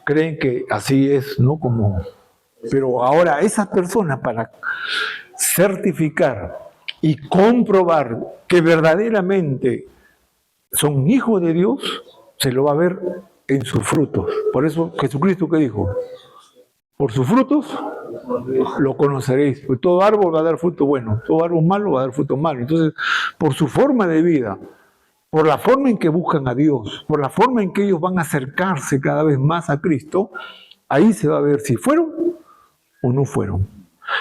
creen que así es, ¿no? Como... Pero ahora esas personas para certificar y comprobar que verdaderamente son hijos de Dios, se lo va a ver en sus frutos. Por eso Jesucristo, ¿qué dijo? Por sus frutos lo conoceréis. Pues todo árbol va a dar fruto bueno, todo árbol malo va a dar fruto malo. Entonces, por su forma de vida, por la forma en que buscan a Dios, por la forma en que ellos van a acercarse cada vez más a Cristo, ahí se va a ver si fueron o no fueron.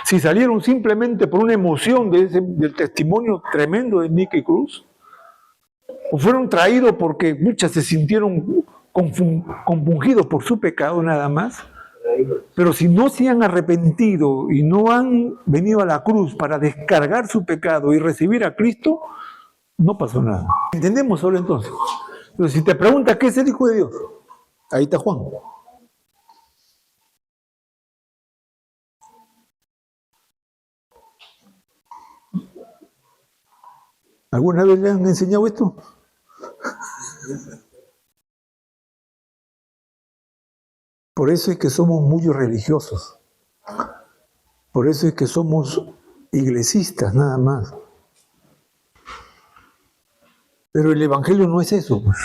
Si salieron simplemente por una emoción del testimonio tremendo de Nicky Cruz, o fueron traídos porque muchas se sintieron compungidos por su pecado nada más. Pero si no se han arrepentido y no han venido a la cruz para descargar su pecado y recibir a Cristo, no pasó nada. ¿Entendemos ahora entonces? Entonces, si te preguntas qué es el Hijo de Dios, ahí está Juan. ¿Alguna vez le han enseñado esto? Por eso es que somos muy religiosos. Por eso es que somos iglesistas nada más. Pero el Evangelio no es eso, pues.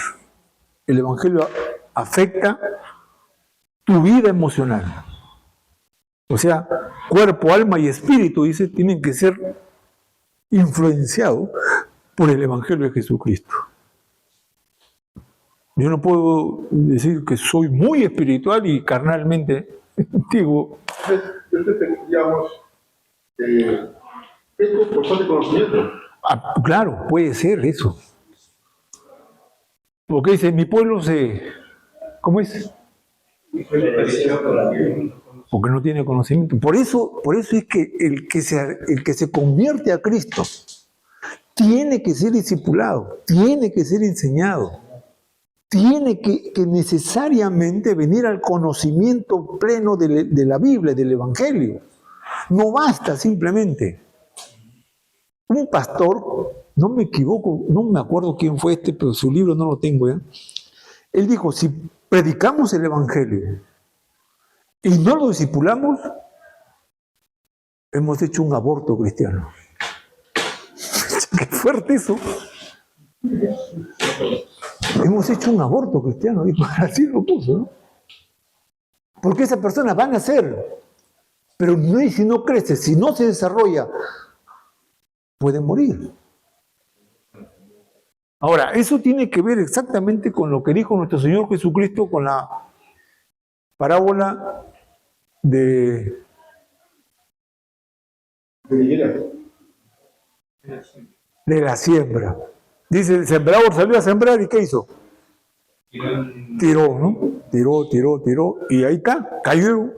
El Evangelio afecta tu vida emocional. O sea, cuerpo, alma y espíritu, dice, tienen que ser influenciados por el Evangelio de Jesucristo. Yo no puedo decir que soy muy espiritual y carnalmente digo... Digamos, esto por falta de conocimiento. Claro, puede ser eso. Porque dice, mi pueblo se... ¿Cómo es? Porque no tiene conocimiento. Por eso es que el que se convierte a Cristo tiene que ser discipulado, tiene que ser enseñado, tiene que necesariamente venir al conocimiento pleno de la Biblia, del Evangelio. No basta simplemente. Un pastor, no me equivoco, no me acuerdo quién fue pero su libro no lo tengo ya. Él dijo, si predicamos el Evangelio y no lo discipulamos, hemos hecho un aborto cristiano. Qué fuerte eso. Hemos hecho un aborto cristiano, dijo, así lo puso, ¿no? Porque esas personas van a nacer, pero no, si no crece, si no se desarrolla, pueden morir. Ahora, eso tiene que ver exactamente con lo que dijo nuestro Señor Jesucristo con la parábola de la siembra. Dice, el sembrador salió a sembrar y ¿qué hizo? Tiró Tiró, ¿no? Tiró. Y ahí está, cayó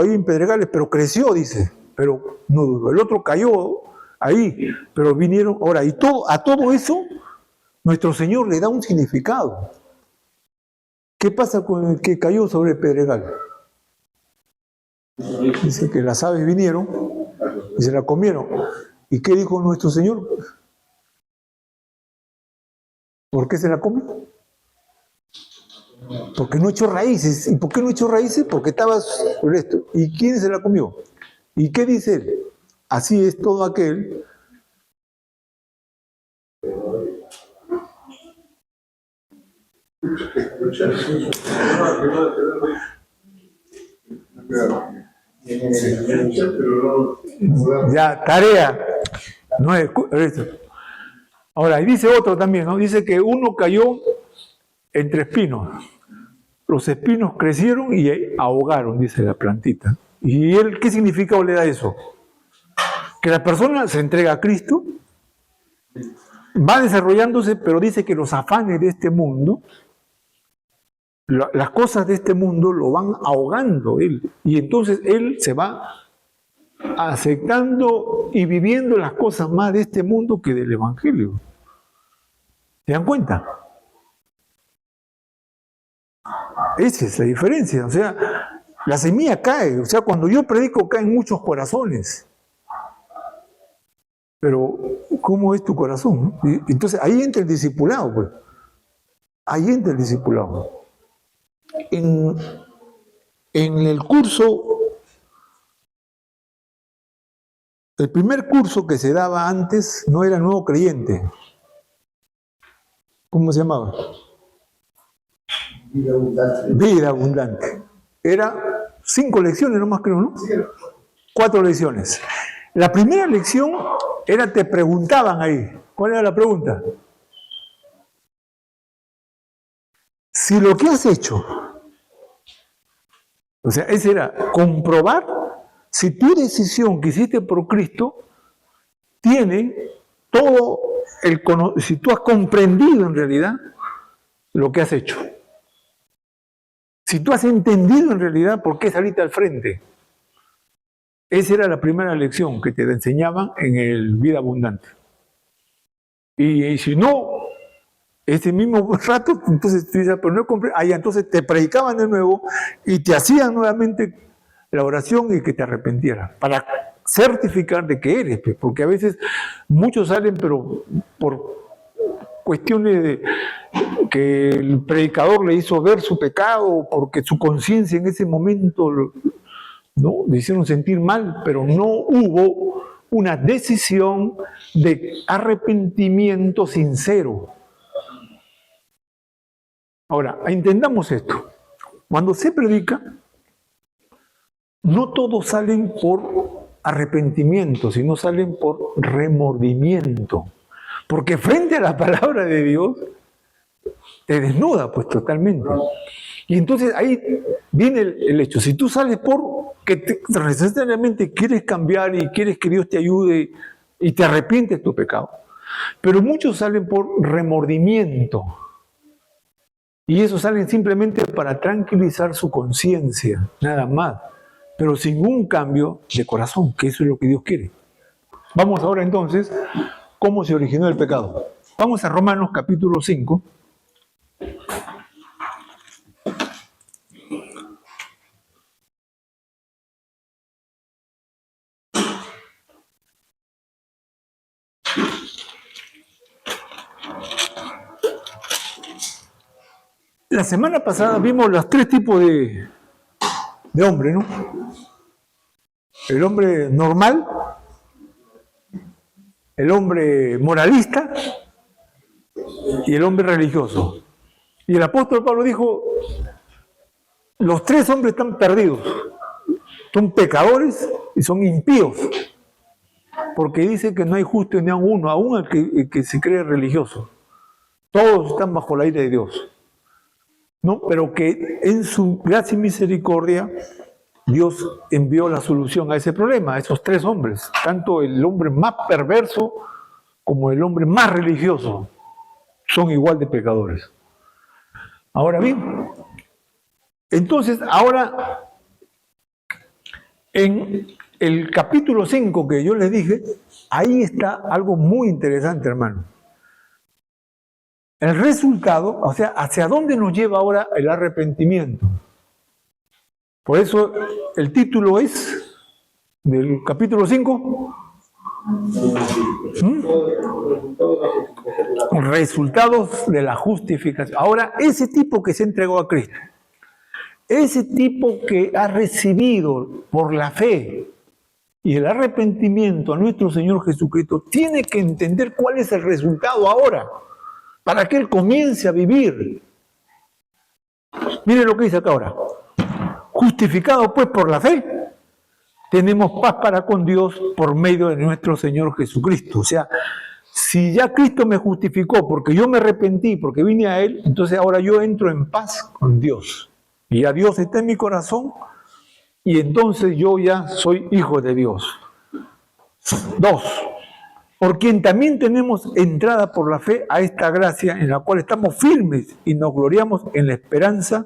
ahí en Pedregales, pero creció, dice. Pero no duró. El otro cayó ahí, pero vinieron. Ahora, y a todo eso, nuestro Señor le da un significado. ¿Qué pasa con el que cayó sobre el Pedregal? Dice que las aves vinieron y se la comieron. ¿Y qué dijo nuestro Señor? ¿Por qué se la comió? Porque no echó raíces. ¿Y por qué no echó raíces? Porque estaba sobre esto. ¿Y quién se la comió? ¿Y qué dice él? Así es todo aquel ya, tarea. No es esto. Ahora, y dice otro también, ¿no? Dice que uno cayó entre espinos. Los espinos crecieron y ahogaron, dice la plantita. ¿Y él qué significado le da eso? Que la persona se entrega a Cristo, va desarrollándose, pero dice que los afanes de este mundo, las cosas de este mundo lo van ahogando él. Y entonces él se va aceptando y viviendo las cosas más de este mundo que del Evangelio. ¿Se dan cuenta? Esa es la diferencia. O sea, la semilla cae. O sea, cuando yo predico caen muchos corazones. Pero, ¿cómo es tu corazón? ¿No? Entonces, ahí entra el discipulado, pues. Ahí entra el discipulado. En el curso, el primer curso que se daba antes no era nuevo creyente. ¿Cómo se llamaba? Vida abundante. Vida abundante. Era 5 lecciones nomás, creo, ¿no? 4 lecciones. La primera lección era, te preguntaban ahí. ¿Cuál era la pregunta? Si lo que has hecho, o sea, ese era comprobar si tu decisión que hiciste por Cristo tiene todo si tú has comprendido en realidad lo que has hecho. Si tú has entendido en realidad por qué saliste al frente. Esa era la primera lección que te enseñaban en el Vida Abundante. Y si no, ese mismo rato, entonces tú dices, pero no compré. Ahí entonces te predicaban de nuevo y te hacían nuevamente la oración y que te arrepentieras. Para certificar de que eres, porque a veces muchos salen, pero por cuestiones de que el predicador le hizo ver su pecado, porque su conciencia en ese momento, ¿no?, le hicieron sentir mal, pero no hubo una decisión de arrepentimiento sincero. Ahora, entendamos esto. Cuando se predica, no todos salen por arrepentimiento, sino salen por remordimiento. Porque frente a la palabra de Dios, te desnuda pues totalmente. Y entonces ahí viene el hecho. Si tú sales por que necesariamente quieres cambiar y quieres que Dios te ayude y te arrepientes de tu pecado. Pero muchos salen por remordimiento. Y eso salen simplemente para tranquilizar su conciencia, nada más. Pero sin un cambio de corazón, que eso es lo que Dios quiere. Vamos ahora entonces, ¿cómo se originó el pecado? Vamos a Romanos capítulo 5. La semana pasada vimos los 3 tipos de hombre, ¿no? El hombre normal, el hombre moralista y el hombre religioso. Y el apóstol Pablo dijo, los 3 hombres están perdidos. Son pecadores y son impíos. Porque dice que no hay justo ni a uno, aún el que se cree religioso. Todos están bajo la ira de Dios. ¿No? Pero que en su gracia y misericordia Dios envió la solución a ese problema, a esos 3 hombres, tanto el hombre más perverso como el hombre más religioso, son igual de pecadores. Ahora bien, entonces ahora en el capítulo 5 que yo les dije, ahí está algo muy interesante, hermano. El resultado, o sea, ¿hacia dónde nos lleva ahora el arrepentimiento? Por eso el título es del capítulo 5. Resultados de la justificación. Ahora, ese tipo que se entregó a Cristo, ese tipo que ha recibido por la fe y el arrepentimiento a nuestro Señor Jesucristo, tiene que entender cuál es el resultado ahora, para que Él comience a vivir. Mire lo que dice acá ahora. Justificado pues por la fe, tenemos paz para con Dios por medio de nuestro Señor Jesucristo. O sea, si ya Cristo me justificó porque yo me arrepentí, porque vine a Él, entonces ahora yo entro en paz con Dios. Y ya Dios está en mi corazón y entonces yo ya soy hijo de Dios. 2. Por quien también tenemos entrada por la fe a esta gracia en la cual estamos firmes y nos gloriamos en la esperanza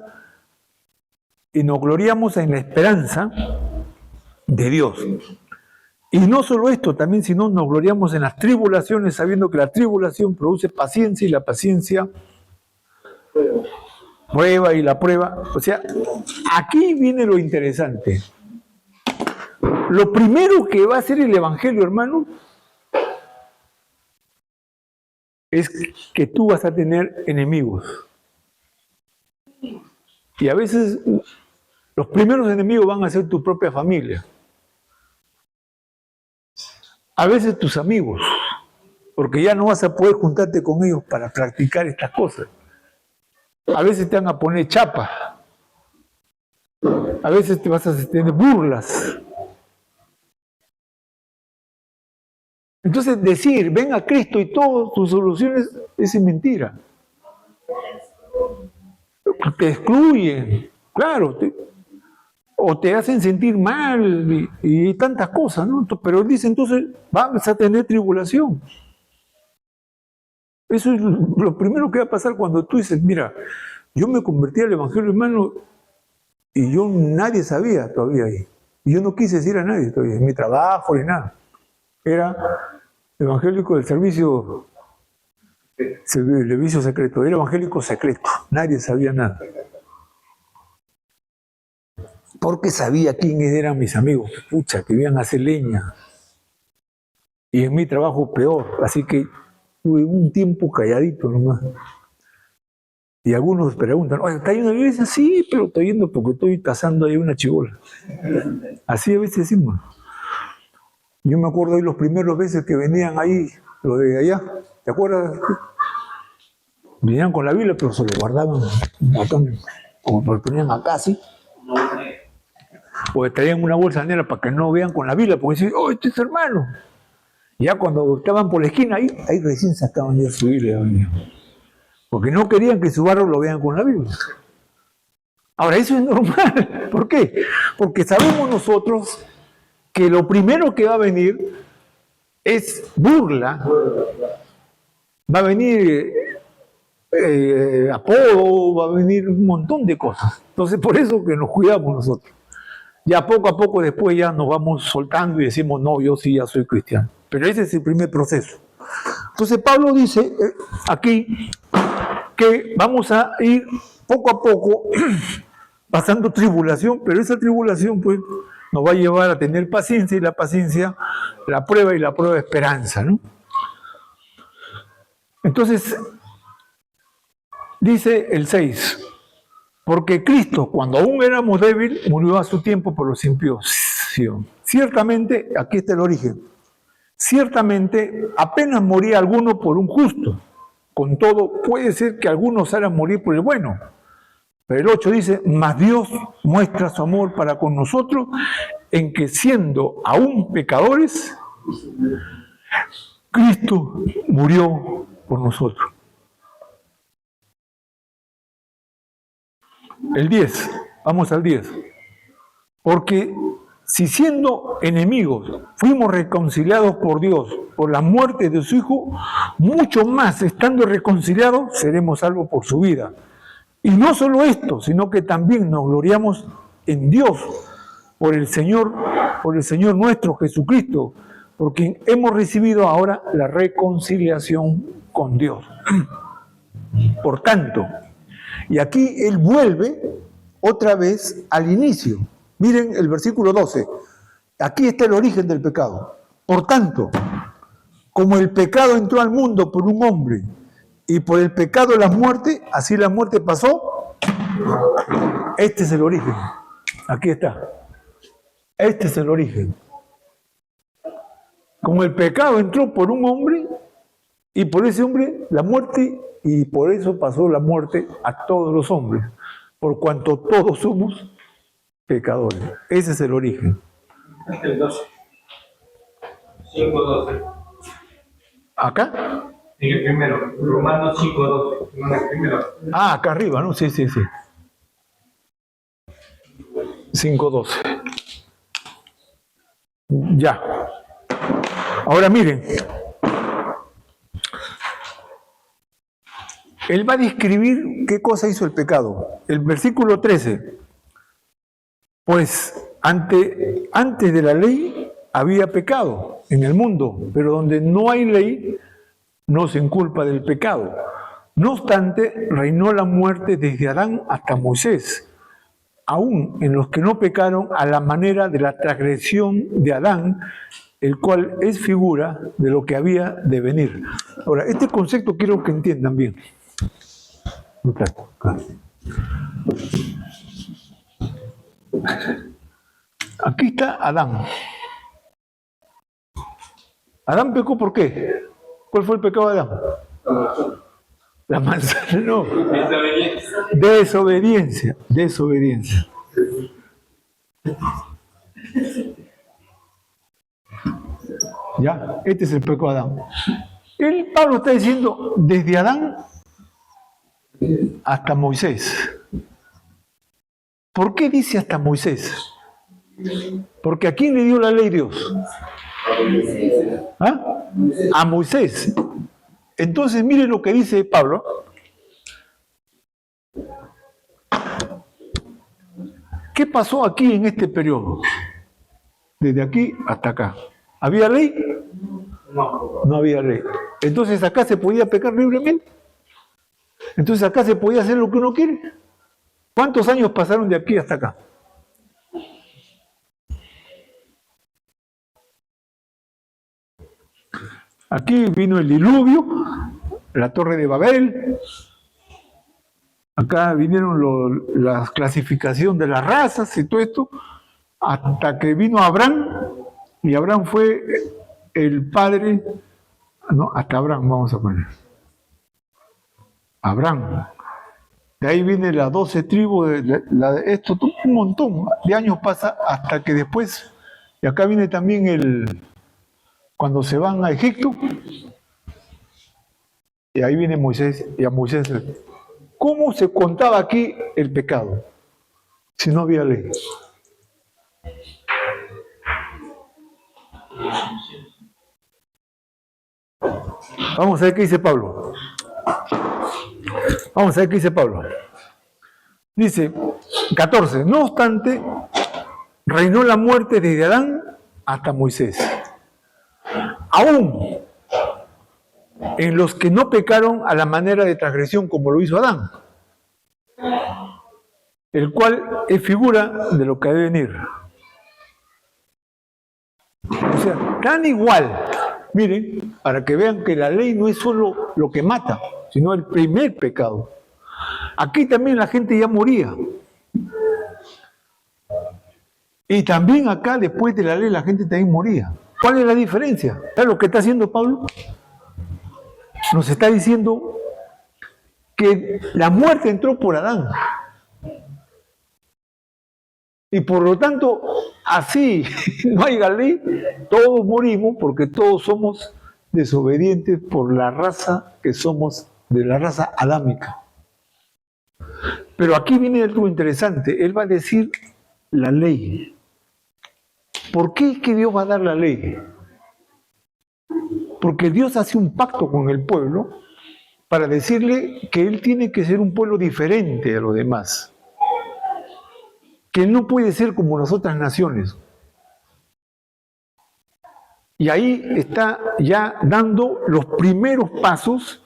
de Dios. Y no solo esto, también sino nos gloriamos en las tribulaciones, sabiendo que la tribulación produce paciencia y la paciencia prueba y la prueba. O sea, aquí viene lo interesante. Lo primero que va a hacer el Evangelio, hermano, es que tú vas a tener enemigos. Y a veces los primeros enemigos van a ser tu propia familia. A veces tus amigos, porque ya no vas a poder juntarte con ellos para practicar estas cosas. A veces te van a poner chapa. A veces te vas a tener burlas. Entonces decir, ven a Cristo y todas tus soluciones es mentira. Te excluyen, claro, o te hacen sentir mal y tantas cosas, ¿no? Pero él dice, entonces vas a tener tribulación. Eso es lo primero que va a pasar cuando tú dices, mira, yo me convertí al Evangelio, hermano, y yo nadie sabía todavía ahí. Y yo no quise decir a nadie todavía, en mi trabajo ni nada. Era evangélico del servicio secreto, era evangélico secreto, nadie sabía nada. Porque sabía quiénes eran mis amigos, pucha, que iban a hacer leña. Y en mi trabajo peor, así que tuve un tiempo calladito nomás. Y algunos preguntan, oye, ¿está yendo a la iglesia? Sí, pero estoy yendo porque estoy cazando ahí una chibola. Así a veces decimos. Yo me acuerdo de los primeros veces que venían ahí, los de allá, ¿te acuerdas? Venían con la Biblia, pero se lo guardaban acá, como lo ponían acá, ¿sí? O traían una bolsa negra para que no vean con la Biblia, porque decían, oh, este es hermano. Y ya cuando estaban por la esquina, ahí recién sacaban ya su Biblia. Porque no querían que su barrio lo vean con la Biblia. Ahora, eso es normal. ¿Por qué? Porque sabemos nosotros que lo primero que va a venir es burla, va a venir apodo, va a venir un montón de cosas. Entonces, por eso que nos cuidamos nosotros. Ya poco a poco después ya nos vamos soltando y decimos, no, yo sí ya soy cristiano. Pero ese es el primer proceso. Entonces Pablo dice aquí que vamos a ir poco a poco pasando tribulación, pero esa tribulación pues nos va a llevar a tener paciencia y la paciencia, la prueba y la prueba esperanza, ¿no? Entonces, dice el 6, porque Cristo, cuando aún éramos débiles, murió a su tiempo por los impíos. Ciertamente, aquí está el origen, ciertamente apenas moría alguno por un justo, con todo puede ser que algunos hagan morir por el bueno. Pero el 8 dice, mas Dios muestra su amor para con nosotros en que siendo aún pecadores, Cristo murió por nosotros. El 10, vamos al 10. Porque si siendo enemigos fuimos reconciliados por Dios por la muerte de su Hijo, mucho más estando reconciliados seremos salvos por su vida. Y no solo esto, sino que también nos gloriamos en Dios por el Señor nuestro Jesucristo, por quien hemos recibido ahora la reconciliación con Dios. Por tanto, y aquí él vuelve otra vez al inicio. Miren el versículo 12. Aquí está el origen del pecado. Por tanto, como el pecado entró al mundo por un hombre, y por el pecado la muerte, así la muerte pasó. Este es el origen. Aquí está. Este es el origen. Como el pecado entró por un hombre, y por ese hombre la muerte, y por eso pasó la muerte a todos los hombres, por cuanto todos somos pecadores. Ese es el origen. El 12. 5:12. ¿Acá? En el primero. Romanos 5:12. En el primero. Ah, acá arriba, ¿no? Sí. 5:12. Ya. Ahora miren. Él va a describir qué cosa hizo el pecado. El versículo 13. Pues antes de la ley había pecado en el mundo, pero donde no hay ley, no se inculpa del pecado. No obstante, reinó la muerte desde Adán hasta Moisés, aún en los que no pecaron a la manera de la transgresión de Adán, el cual es figura de lo que había de venir. Ahora, este concepto quiero que entiendan bien. Aquí está Adán. Adán pecó ¿por qué? ¿Cuál fue el pecado de Adán? La manzana, no. Desobediencia. Ya, este es el pecado de Adán. Pablo está diciendo desde Adán hasta Moisés. ¿Por qué dice hasta Moisés? Porque ¿a quién le dio la ley Dios? ¿Ah? A Moisés. Entonces miren lo que dice Pablo. ¿Qué pasó aquí en este periodo? Desde aquí hasta acá. ¿Había ley? No había ley. Entonces acá se podía pecar libremente. Entonces acá se podía hacer lo que uno quiere. ¿Cuántos años pasaron de aquí hasta acá? Aquí vino el diluvio, la torre de Babel. Acá vinieron la clasificación de las razas y todo esto, hasta que vino Abraham, y Abraham fue el padre, no, hasta Abraham vamos a poner. Abraham. De ahí viene las 12 tribus, esto, un montón de años pasa hasta que después, y acá viene también cuando se van a Egipto, y ahí viene Moisés, y a Moisés, ¿cómo se contaba aquí el pecado? Si no había ley. Vamos a ver qué dice Pablo. Vamos a ver qué dice Pablo. Dice, 14, no obstante, reinó la muerte desde Adán hasta Moisés. Aún en los que no pecaron a la manera de transgresión como lo hizo Adán, el cual es figura de lo que ha de venir. O sea, tan igual, miren, para que vean que la ley no es solo lo que mata, sino el primer pecado. Aquí también la gente ya moría. Y también acá, después de la ley, la gente también moría. ¿Cuál es la diferencia? ¿Sabes lo que está haciendo Pablo? Nos está diciendo que la muerte entró por Adán. Y por lo tanto, así no haya ley, todos morimos porque todos somos desobedientes por la raza que somos, de la raza adámica. Pero aquí viene algo interesante. Él va a decir la ley. ¿Por qué es que Dios va a dar la ley? Porque Dios hace un pacto con el pueblo para decirle que Él tiene que ser un pueblo diferente a los demás. Que Él no puede ser como las otras naciones. Y ahí está ya dando los primeros pasos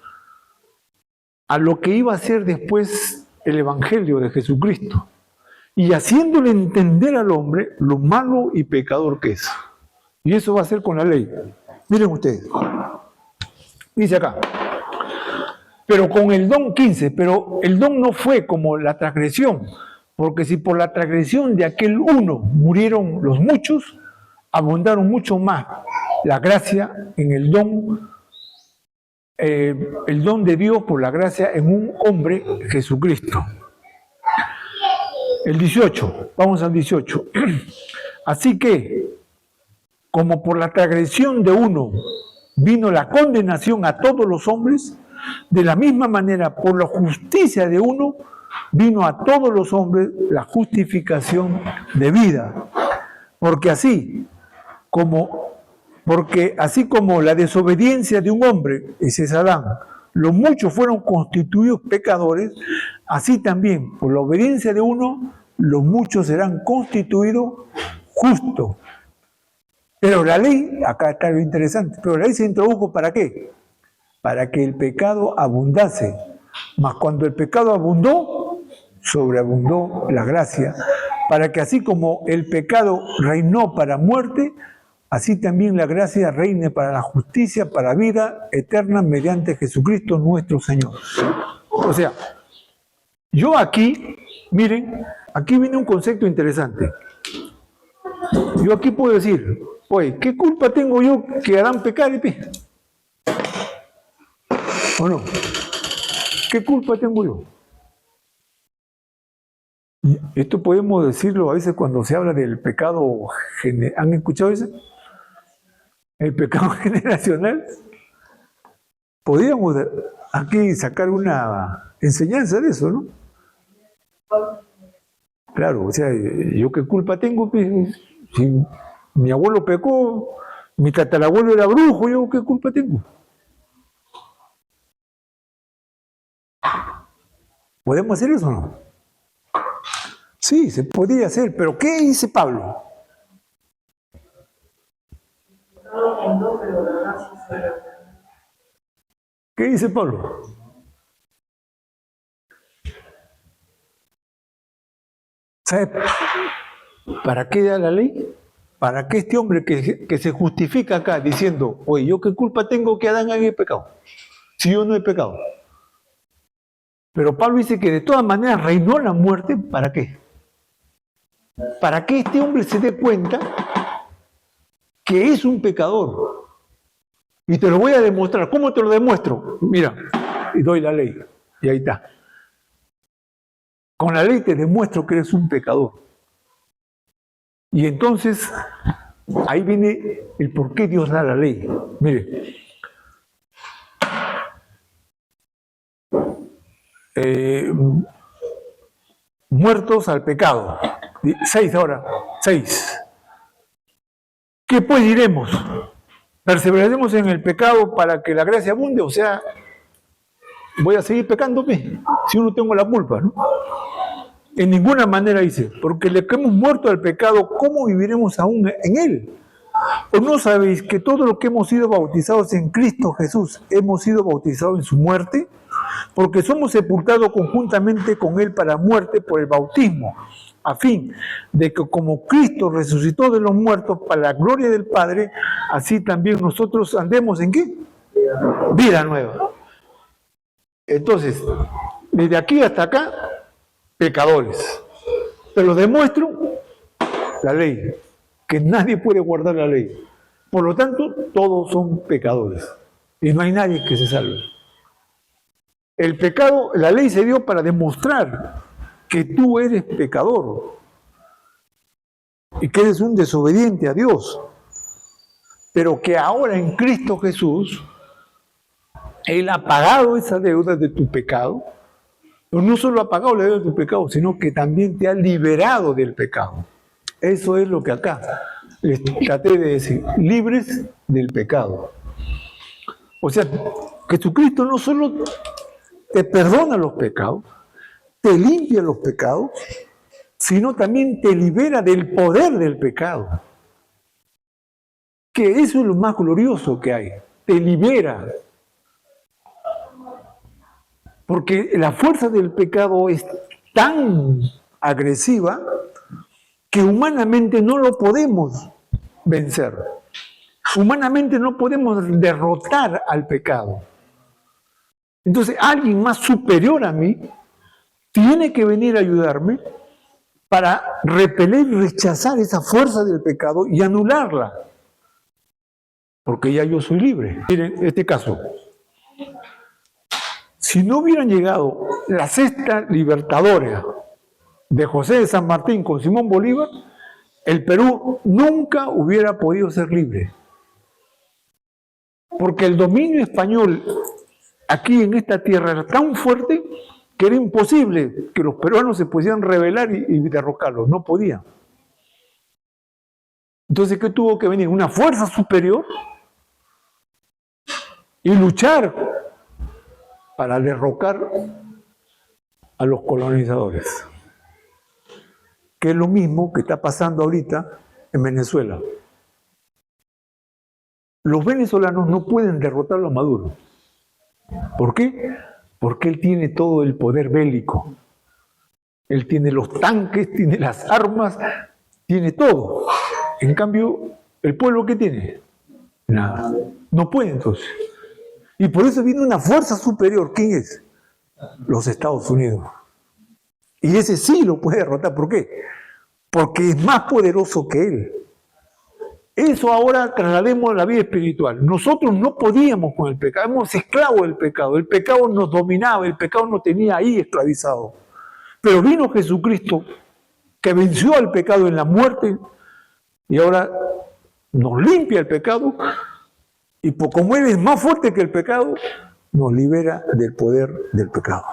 a lo que iba a ser después el Evangelio de Jesucristo. Y haciéndole entender al hombre lo malo y pecador que es. Y eso va a ser con la ley. Miren ustedes. Dice acá. Pero con el don 15, pero el don no fue como la transgresión. Porque si por la transgresión de aquel uno murieron los muchos, abundaron mucho más la gracia en el don de Dios por la gracia en un hombre, Jesucristo. El 18, vamos al 18. Así que, como por la transgresión de uno vino la condenación a todos los hombres, de la misma manera, por la justicia de uno, vino a todos los hombres la justificación de vida. Porque así como la desobediencia de un hombre, ese es Adán, los muchos fueron constituidos pecadores, así también, por la obediencia de uno, los muchos serán constituidos justos. Pero la ley, acá está lo interesante, pero la ley se introdujo ¿para qué? Para que el pecado abundase. Mas cuando el pecado abundó, sobreabundó la gracia, para que así como el pecado reinó para muerte, así también la gracia reine para la justicia, para vida eterna mediante Jesucristo nuestro Señor. O sea, yo aquí, miren, aquí viene un concepto interesante. Yo aquí puedo decir, oye, ¿qué culpa tengo yo que Adán pecare? ¿O no? ¿Qué culpa tengo yo? Esto podemos decirlo a veces cuando se habla del pecado, ¿han escuchado eso? El pecado generacional. Podríamos aquí sacar una enseñanza de eso, ¿no? Claro, o sea, ¿yo qué culpa tengo? Si mi abuelo pecó, mi tatarabuelo era brujo, ¿yo qué culpa tengo? ¿Podemos hacer eso o no? Sí, se podría hacer, pero ¿qué dice Pablo? ¿Qué dice Pablo? ¿Sabe para qué da la ley? ¿Para qué este hombre que se justifica acá diciendo, oye, ¿yo qué culpa tengo que Adán haya pecado? Si yo no he pecado. Pero Pablo dice que de todas maneras reinó la muerte, ¿para qué? Para que este hombre se dé cuenta que es un pecador. Y te lo voy a demostrar. ¿Cómo te lo demuestro? Mira, y doy la ley. Y ahí está. Con la ley te demuestro que eres un pecador. Y entonces, ahí viene el por qué Dios da la ley. Mire. Muertos al pecado. 6 ahora. 6. ¿Qué pues diremos? ¿Perseveraremos en el pecado para que la gracia abunde? O sea, voy a seguir pecando, si uno tengo la culpa, ¿no? En ninguna manera dice, porque le que hemos muerto al pecado, ¿cómo viviremos aún en él? ¿O no sabéis que todos los que hemos sido bautizados en Cristo Jesús hemos sido bautizados en su muerte? Porque somos sepultados conjuntamente con él para muerte por el bautismo, a fin de que como Cristo resucitó de los muertos para la gloria del Padre, así también nosotros andemos ¿en qué? Vida nueva. Entonces, desde aquí hasta acá, pecadores. Pero demuestro la ley, que nadie puede guardar la ley. Por lo tanto, todos son pecadores. Y no hay nadie que se salve. El pecado, la ley se dio para demostrar que tú eres pecador y que eres un desobediente a Dios, pero que ahora en Cristo Jesús Él ha pagado esa deuda de tu pecado, pero no solo ha pagado la deuda de tu pecado, sino que también te ha liberado del pecado. Eso es lo que acá les traté de decir, libres del pecado. O sea, Jesucristo no solo te perdona los pecados, te limpia los pecados, sino también te libera del poder del pecado. Que eso es lo más glorioso que hay, te libera. Porque la fuerza del pecado es tan agresiva que humanamente no lo podemos vencer. Humanamente no podemos derrotar al pecado. Entonces alguien más superior a mí tiene que venir a ayudarme para repeler y rechazar esa fuerza del pecado y anularla. Porque ya yo soy libre. Miren, este caso. Si no hubieran llegado la sexta libertadora de José de San Martín con Simón Bolívar, el Perú nunca hubiera podido ser libre. Porque el dominio español aquí en esta tierra era tan fuerte que era imposible que los peruanos se pudieran rebelar y derrocarlos. No podían. Entonces, ¿qué tuvo que venir? Una fuerza superior y luchar para derrocar a los colonizadores. Que es lo mismo que está pasando ahorita en Venezuela. Los venezolanos no pueden derrotar a Maduro. ¿Por qué? Porque él tiene todo el poder bélico. Él tiene los tanques, tiene las armas, tiene todo. En cambio, ¿el pueblo qué tiene? Nada. No puede entonces. Y por eso viene una fuerza superior. ¿Quién es? Los Estados Unidos. Y ese sí lo puede derrotar. ¿Por qué? Porque es más poderoso que él. Eso ahora traslademos a la vida espiritual. Nosotros no podíamos con el pecado, éramos esclavos del pecado. El pecado nos dominaba, el pecado nos tenía ahí esclavizado. Pero vino Jesucristo, que venció al pecado en la muerte, y ahora nos limpia el pecado, y como Él es más fuerte que el pecado, nos libera del poder del pecado.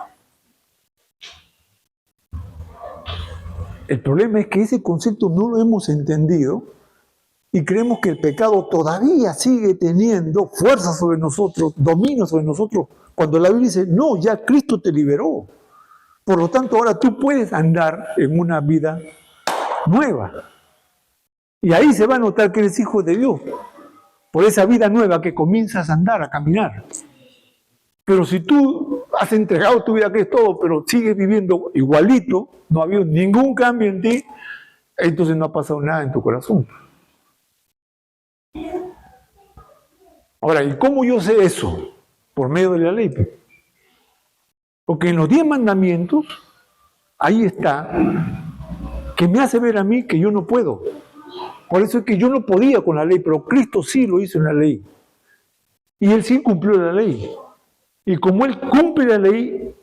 El problema es que ese concepto no lo hemos entendido y creemos que el pecado todavía sigue teniendo fuerza sobre nosotros, dominio sobre nosotros, cuando la Biblia dice, no, ya Cristo te liberó. Por lo tanto, ahora tú puedes andar en una vida nueva. Y ahí se va a notar que eres hijo de Dios, por esa vida nueva que comienzas a andar, a caminar. Pero si tú has entregado tu vida a Cristo todo, pero sigues viviendo igualito, no ha habido ningún cambio en ti, entonces no ha pasado nada en tu corazón. Ahora, ¿y cómo yo sé eso? Por medio de la ley. Porque en los 10 mandamientos, ahí está, que me hace ver a mí que yo no puedo. Por eso es que yo no podía con la ley, pero Cristo sí lo hizo en la ley. Y Él sí cumplió la ley. Y como Él cumple la ley,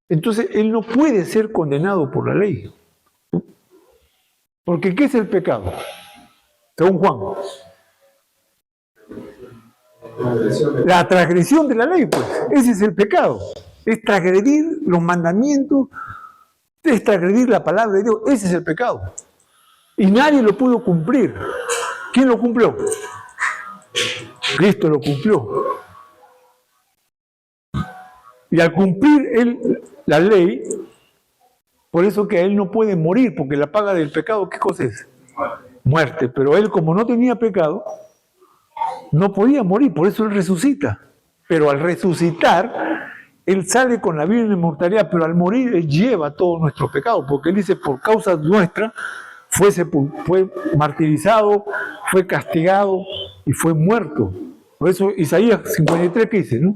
entonces Él no puede ser condenado por la ley. Porque ¿qué es el pecado? Según Juan. La transgresión de la ley, pues. Ese es el pecado. Es transgredir los mandamientos, es transgredir la palabra de Dios. Ese es el pecado. Y nadie lo pudo cumplir. ¿Quién lo cumplió? Cristo lo cumplió. Y al cumplir él la ley, por eso que él no puede morir, porque la paga del pecado, ¿qué cosa es? Muerte. Pero él, como no tenía pecado, no podía morir, por eso él resucita. Pero al resucitar, él sale con la vida en la inmortalidad, pero al morir él lleva todo nuestro pecado, porque él dice, por causa nuestra, fue martirizado, fue castigado y fue muerto. Por eso Isaías 53, ¿qué dice? ¿No?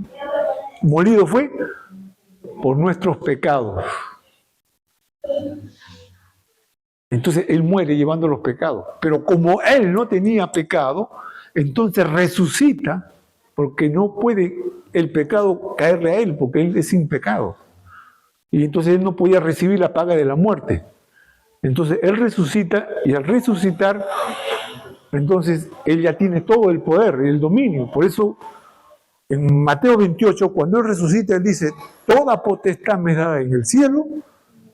Molido fue por nuestros pecados. Entonces él muere llevando los pecados. Pero como él no tenía pecado, entonces resucita, porque no puede el pecado caerle a él, porque él es sin pecado. Y entonces él no podía recibir la paga de la muerte. Entonces él resucita, y al resucitar, entonces él ya tiene todo el poder y el dominio. Por eso en Mateo 28, cuando él resucita, él dice, toda potestad me es dada en el cielo,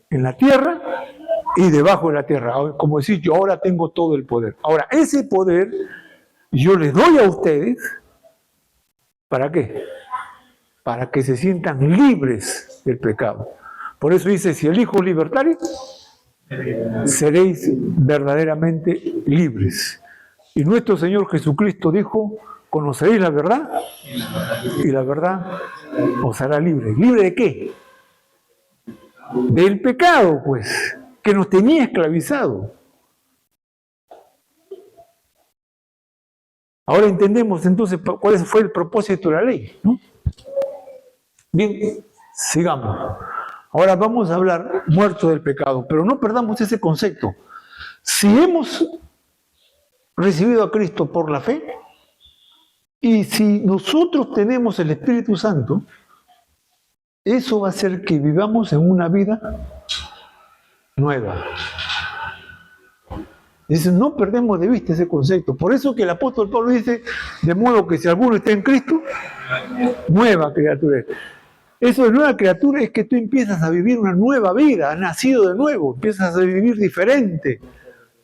en la tierra y debajo de la tierra. Como decir, yo ahora tengo todo el poder. Ahora, ese poder yo les doy a ustedes, ¿para qué? Para que se sientan libres del pecado. Por eso dice, si el Hijo es libertario, seréis verdaderamente libres. Y nuestro Señor Jesucristo dijo, conoceréis la verdad y la verdad os hará libres. ¿Libre de qué? Del pecado, pues, que nos tenía esclavizado. Ahora entendemos entonces cuál fue el propósito de la ley, ¿no? Bien, sigamos. Ahora vamos a hablar muerto del pecado, pero no perdamos ese concepto. Si hemos recibido a Cristo por la fe, y si nosotros tenemos el Espíritu Santo, eso va a hacer que vivamos en una vida nueva. Dice, no perdemos de vista ese concepto. Por eso que el apóstol Pablo dice, de modo que si alguno está en Cristo, nueva criatura es. Eso de nueva criatura es que tú empiezas a vivir una nueva vida, has nacido de nuevo, empiezas a vivir diferente.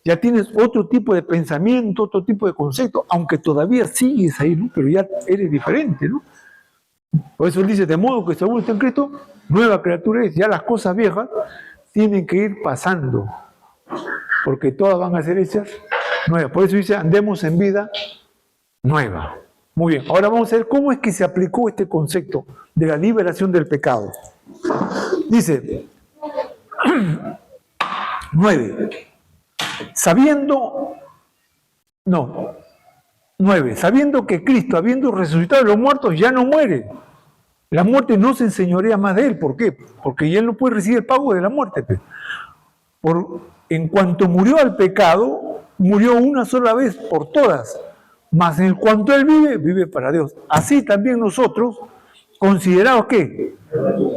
Ya tienes otro tipo de pensamiento, otro tipo de concepto, aunque todavía sigues ahí, ¿no? Pero ya eres diferente, ¿no? Por eso él dice, de modo que si alguno está en Cristo, nueva criatura es. Ya las cosas viejas tienen que ir pasando, porque todas van a ser hechas nuevas. Por eso dice, andemos en vida nueva. Muy bien, ahora vamos a ver cómo es que se aplicó este concepto de la liberación del pecado. Dice, 9. Sabiendo que Cristo, habiendo resucitado de los muertos, ya no muere. La muerte no se enseñorea más de él. ¿Por qué? Porque ya él no puede recibir el pago de la muerte. En cuanto murió al pecado, murió una sola vez por todas. Mas en cuanto él vive, vive para Dios. Así también nosotros, considerados que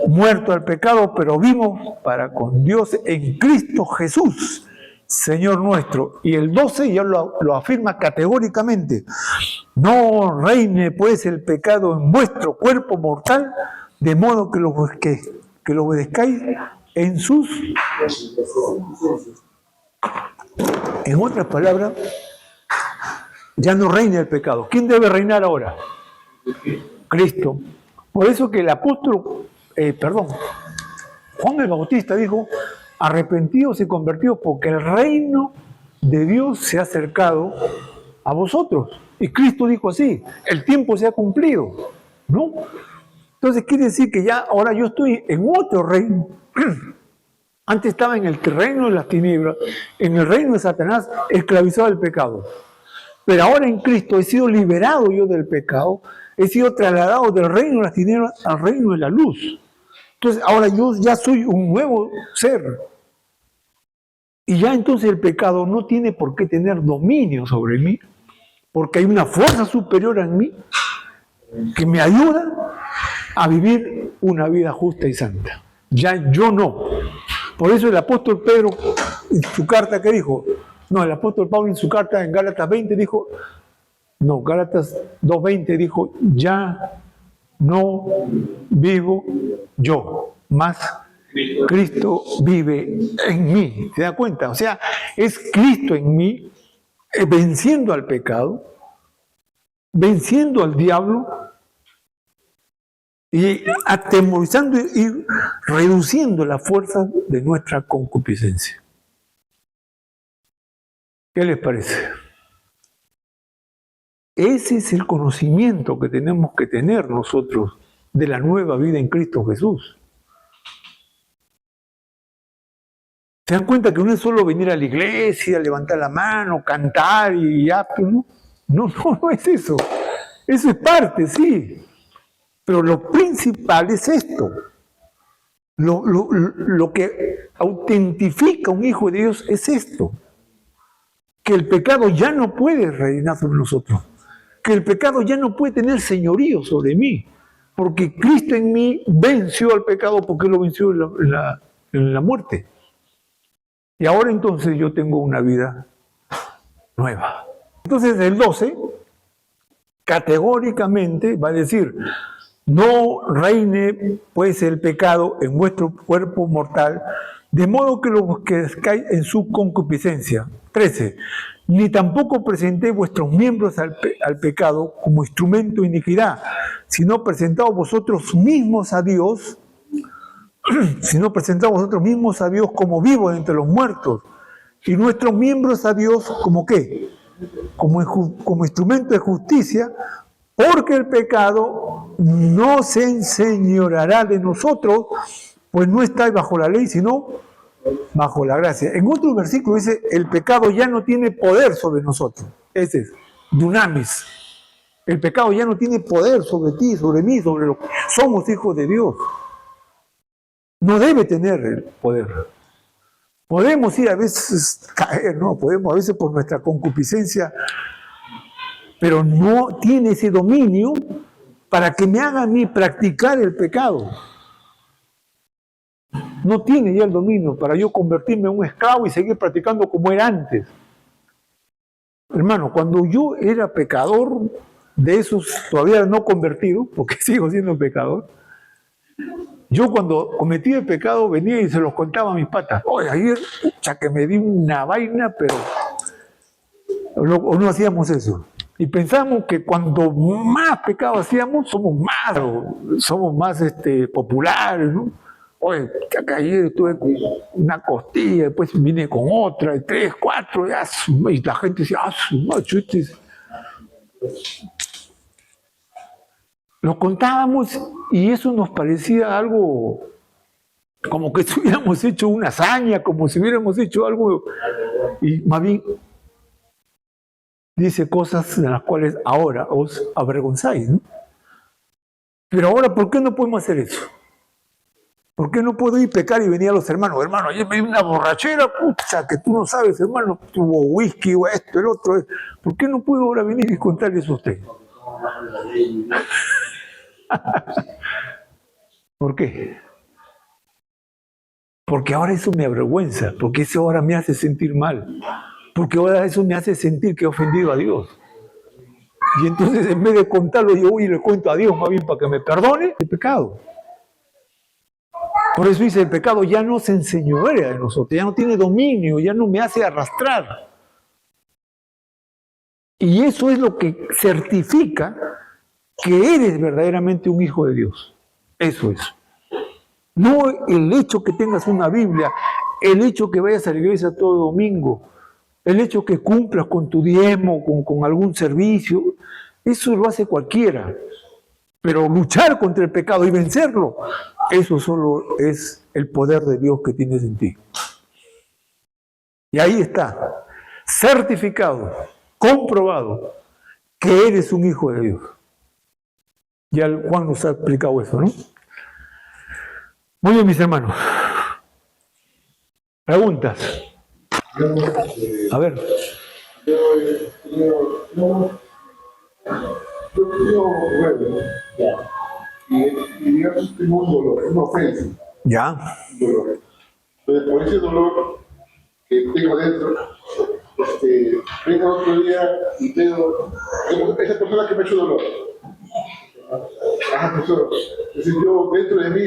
muertos al pecado, pero vivos para con Dios en Cristo Jesús, Señor nuestro. Y el 12 ya lo afirma categóricamente. No reine pues el pecado en vuestro cuerpo mortal, de modo que lo obedezcáis en sus... En otras palabras, ya no reina el pecado. ¿Quién debe reinar ahora? Cristo. Por eso que el apóstol, Juan el Bautista dijo, arrepentidos y convertidos porque el reino de Dios se ha acercado a vosotros. Y Cristo dijo así, el tiempo se ha cumplido, ¿no? Entonces quiere decir que ya ahora yo estoy en otro reino. Antes estaba en el reino de las tinieblas, en el reino de Satanás, esclavizado al pecado. Pero ahora en Cristo he sido liberado yo del pecado, he sido trasladado del reino de las tinieblas al reino de la luz. Entonces ahora yo ya soy un nuevo ser. Y ya entonces el pecado no tiene por qué tener dominio sobre mí, porque hay una fuerza superior en mí que me ayuda a vivir una vida justa y santa. Ya yo no. Por eso el apóstol Pedro, en su carta, ¿qué dijo? No, el apóstol Pablo en su carta en Gálatas 20 dijo, no, Gálatas 2:20 dijo, ya no vivo yo, más Cristo vive en mí. ¿Se da cuenta? O sea, es Cristo en mí, venciendo al pecado, venciendo al diablo y atemorizando y reduciendo la fuerza de nuestra concupiscencia. ¿Qué les parece? Ese es el conocimiento que tenemos que tener nosotros de la nueva vida en Cristo Jesús. ¿Se dan cuenta que no es solo venir a la iglesia, levantar la mano, cantar y ya? No, no es eso. Eso es parte, sí. Pero lo principal es esto. Lo que autentifica a un hijo de Dios es esto. Que el pecado ya no puede reinar sobre nosotros. Que el pecado ya no puede tener señorío sobre mí. Porque Cristo en mí venció al pecado porque lo venció en la muerte. Y ahora entonces yo tengo una vida nueva. Entonces el 12 categóricamente va a decir, no reine pues el pecado en vuestro cuerpo mortal, de modo que los que caen en su concupiscencia. 13. Ni tampoco presentéis vuestros miembros al pecado como instrumento de iniquidad, sino presentaos vosotros mismos a Dios, como vivos entre los muertos, y nuestros miembros a Dios como ¿qué? Como instrumento de justicia, porque el pecado no se enseñoreará de nosotros, pues no estáis bajo la ley, sino bajo la gracia. En otro versículo dice, el pecado ya no tiene poder sobre nosotros. Ese es, dunamis. El pecado ya no tiene poder sobre ti, sobre mí, sobre los que somos hijos de Dios. No debe tener el poder. Podemos ir a veces caer, ¿no? Podemos a veces por nuestra concupiscencia, pero no tiene ese dominio para que me haga a mí practicar el pecado. No tiene ya el dominio para yo convertirme en un esclavo y seguir practicando como era antes. Hermano, cuando yo era pecador, de esos todavía no convertido, porque sigo siendo pecador, yo cuando cometí el pecado venía y se los contaba a mis patas. Oye, ayer, que me di una vaina, pero no hacíamos eso. Y pensamos que cuando más pecado hacíamos, somos más populares, ¿no? Oye, que ayer tuve con una costilla, después vine con otra, y 3, 4, y la gente decía, macho, Lo contábamos y eso nos parecía algo como que hubiéramos hecho una hazaña, como si hubiéramos hecho algo, y más bien dice cosas de las cuales ahora os avergonzáis, ¿no? Pero ahora, ¿por qué no podemos hacer eso? ¿Por qué no puedo ir a pecar y venir a los hermanos? Hermano, ayer me di una borrachera, pucha, que tú no sabes, hermano, tuvo whisky o esto, el otro. ¿Por qué no puedo ahora venir y contarles a ustedes? ¿Por qué? Porque ahora eso me avergüenza, porque eso ahora me hace sentir mal, porque ahora eso me hace sentir que he ofendido a Dios. Y entonces en vez de contarlo, yo voy y le cuento a Dios más bien para que me perdone el pecado. Por eso dice, el pecado ya no se enseñorea de nosotros, ya no tiene dominio, ya no me hace arrastrar. Y eso es lo que certifica que eres verdaderamente un hijo de Dios. Eso es. No el hecho que tengas una Biblia, el hecho que vayas a la iglesia todo domingo, el hecho que cumplas con tu diezmo, con algún servicio, eso lo hace cualquiera. Pero luchar contra el pecado y vencerlo, eso solo es el poder de Dios que tienes en ti. Y ahí está, certificado, comprobado, que eres un hijo de Dios. Ya Juan nos ha explicado eso, ¿no? Muy bien, mis hermanos. Preguntas. A ver. Yo tengo huevo, y digamos que tengo un dolor, una ofensa. Ya. Un dolor. Entonces, por ese dolor que tengo dentro, vengo otro día y veo esa persona que me ha hecho dolor. Profesor. Entonces yo, dentro de mí,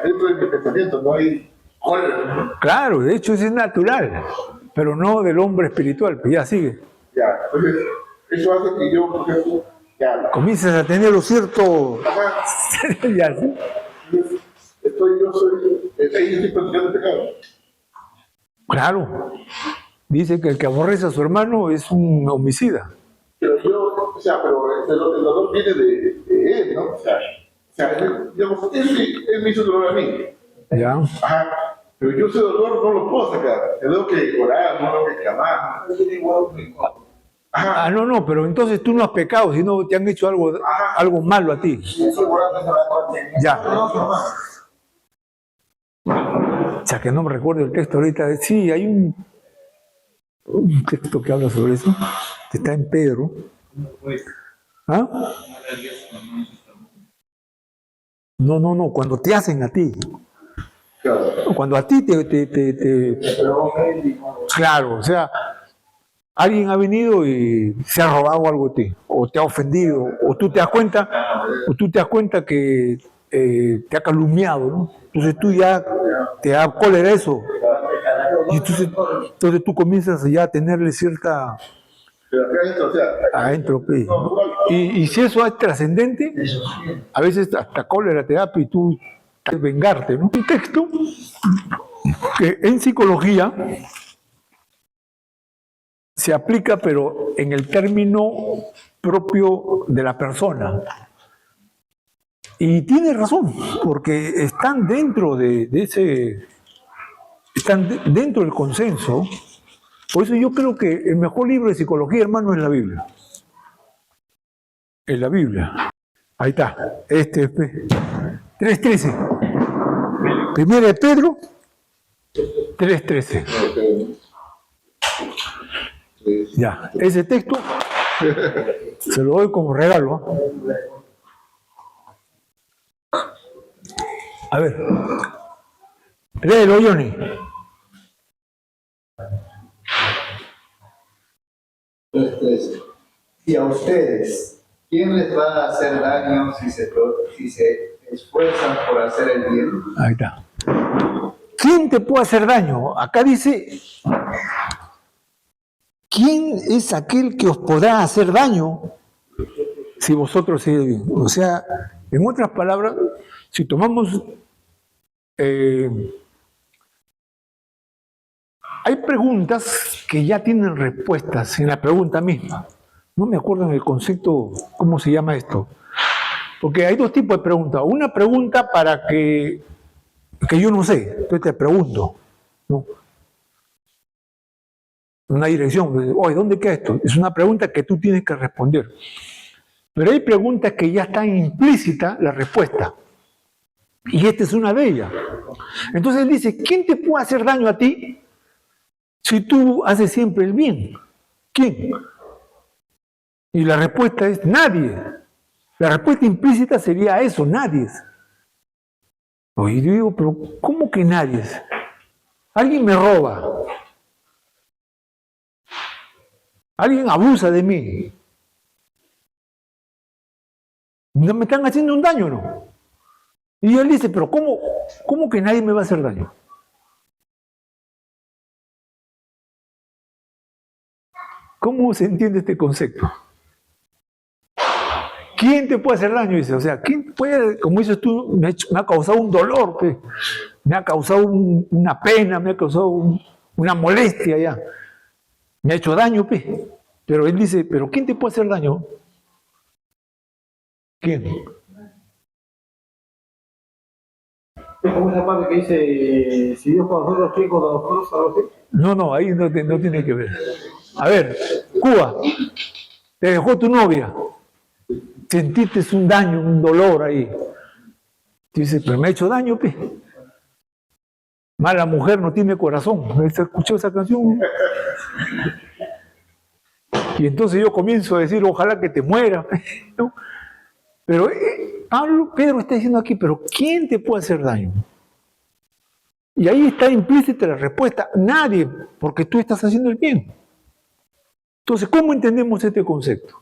dentro de mi pensamiento, no hay cólera, ¿no? Claro, de hecho eso es natural, pero no del hombre espiritual, pues ya sigue. Ya, entonces, eso hace que yo, por ejemplo, comienzas a tener lo cierto. Ya, ¿sí? Yo estoy practicando el pecado. Claro. Dice que el que aborrece a su hermano es un homicida. Pero yo, pero el dolor viene de él, ¿no? Digamos, él me hizo dolor a mí. Ya. Ajá. Pero yo ese dolor no lo puedo sacar. Tengo que orar, no tengo que clamar. Ajá. No, pero entonces tú no has pecado, sino te han hecho algo malo a ti. Ya. O sea, que no me recuerdo el texto ahorita. Sí, hay un texto que habla sobre eso, que está en Pedro. ¿Ah? No, cuando te hacen a ti. Cuando a ti Claro, o sea, alguien ha venido y se ha robado algo de ti, o te ha ofendido, o tú te das cuenta que te ha calumniado, ¿no? Entonces tú ya te da cólera eso. Y entonces tú comienzas ya a tenerle cierta Pero acá adentro, o sea, adentro, pues, ¿no? Y si eso es trascendente, a veces hasta cólera te da, pues, y tú quieres vengarte, ¿no? Un texto que en psicología se aplica, pero en el término propio de la persona. Y tiene razón, porque están dentro de ese, están dentro del consenso. Por eso yo creo que el mejor libro de psicología, hermano, es la Biblia. Es la Biblia. Ahí está. 3.13. Primera de Pedro, 3.13. Ya, ese texto se lo doy como regalo. A ver, léelo, Johnny. Y a ustedes, ¿quién les va a hacer daño si se esfuerzan por hacer el bien? Ahí está. ¿Quién te puede hacer daño? Acá dice, ¿quién es aquel que os podrá hacer daño si vosotros hacéis bien? O sea, en otras palabras, si tomamos... hay preguntas que ya tienen respuestas en la pregunta misma. No me acuerdo en el concepto, ¿cómo se llama esto? Porque hay dos tipos de preguntas. Una pregunta para que yo no sé, entonces te pregunto, ¿no? Una dirección, oye, ¿dónde queda esto? Es una pregunta que tú tienes que responder. Pero hay preguntas que ya están implícita la respuesta. Y esta es una de ellas. Entonces él dice, ¿quién te puede hacer daño a ti si tú haces siempre el bien? ¿Quién? Y la respuesta es nadie. La respuesta implícita sería eso, nadie. Oye, yo digo, pero ¿cómo que nadie? Alguien me roba. Alguien abusa de mí. ¿No me están haciendo un daño o no? Y él dice, pero ¿cómo que nadie me va a hacer daño? ¿Cómo se entiende este concepto? ¿Quién te puede hacer daño? Dice, o sea, ¿quién puede, como dices tú, me ha causado un dolor, pues, me ha causado una pena, me ha causado una molestia ya, me ha hecho daño, pues. Pero él dice, ¿pero quién te puede hacer daño? ¿Quién? Es como esa parte que dice, si Dios con nosotros, ¿quién con nosotros? Algo así. No, ahí no tiene que ver. A ver, Cuba, te dejó tu novia, sentiste un daño, un dolor ahí. Dices, pero me ha hecho daño, pe. Mala mujer no tiene corazón. ¿Escuchó esa canción? Y entonces yo comienzo a decir, ojalá que te muera. ¿No? Pero Pedro está diciendo aquí, pero ¿quién te puede hacer daño? Y ahí está implícita la respuesta, nadie, porque tú estás haciendo el bien. Entonces, ¿cómo entendemos este concepto?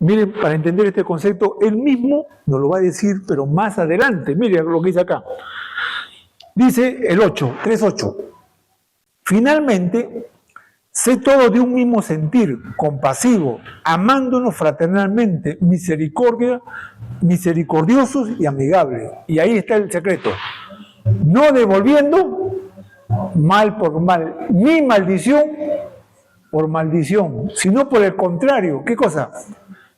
Miren, para entender este concepto, él mismo nos lo va a decir, pero más adelante. Miren lo que dice acá. Dice el 3.8. Finalmente, sé todo de un mismo sentir, compasivo, amándonos fraternalmente, misericordiosos y amigables. Y ahí está el secreto. No devolviendo mal por mal, ni maldición por maldición, sino por el contrario. ¿Qué cosa?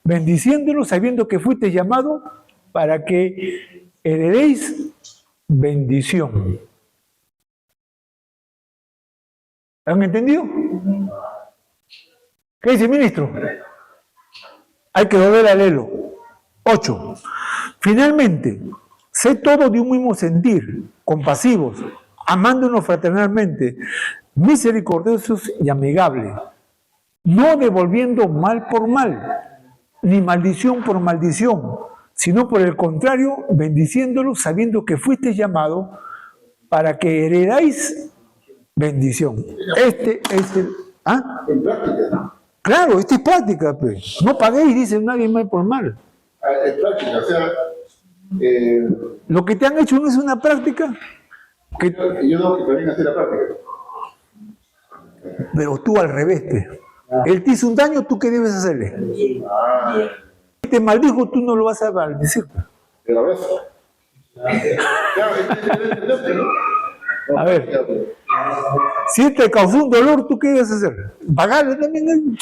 Bendiciéndolo, sabiendo que fuiste llamado para que heredéis bendición. ¿Han entendido? ¿Qué dice el ministro? Hay que volver a leerlo. 8. Finalmente, sé todo de un mismo sentir, compasivos, amándonos fraternalmente, misericordiosos y amigables, no devolviendo mal por mal, ni maldición por maldición, sino por el contrario, bendiciéndolo, sabiendo que fuiste llamado para que heredáis bendición. Este es el... ¿Ah? En práctica, ¿no? Claro, esta es práctica, pues. No paguéis, dice nadie mal por mal. En práctica, o sea... Lo que te han hecho no es una práctica. Que- Yo tengo que también hacer la práctica. pero tú al revés, pe. Él te hizo un daño, ¿tú qué debes hacerle? Si te maldijo, tú no lo vas a maldecir. El abrazo. Claro, entenderte, ¿no? A ver, si él te causó un dolor, ¿tú qué debes hacer? Pagarle también.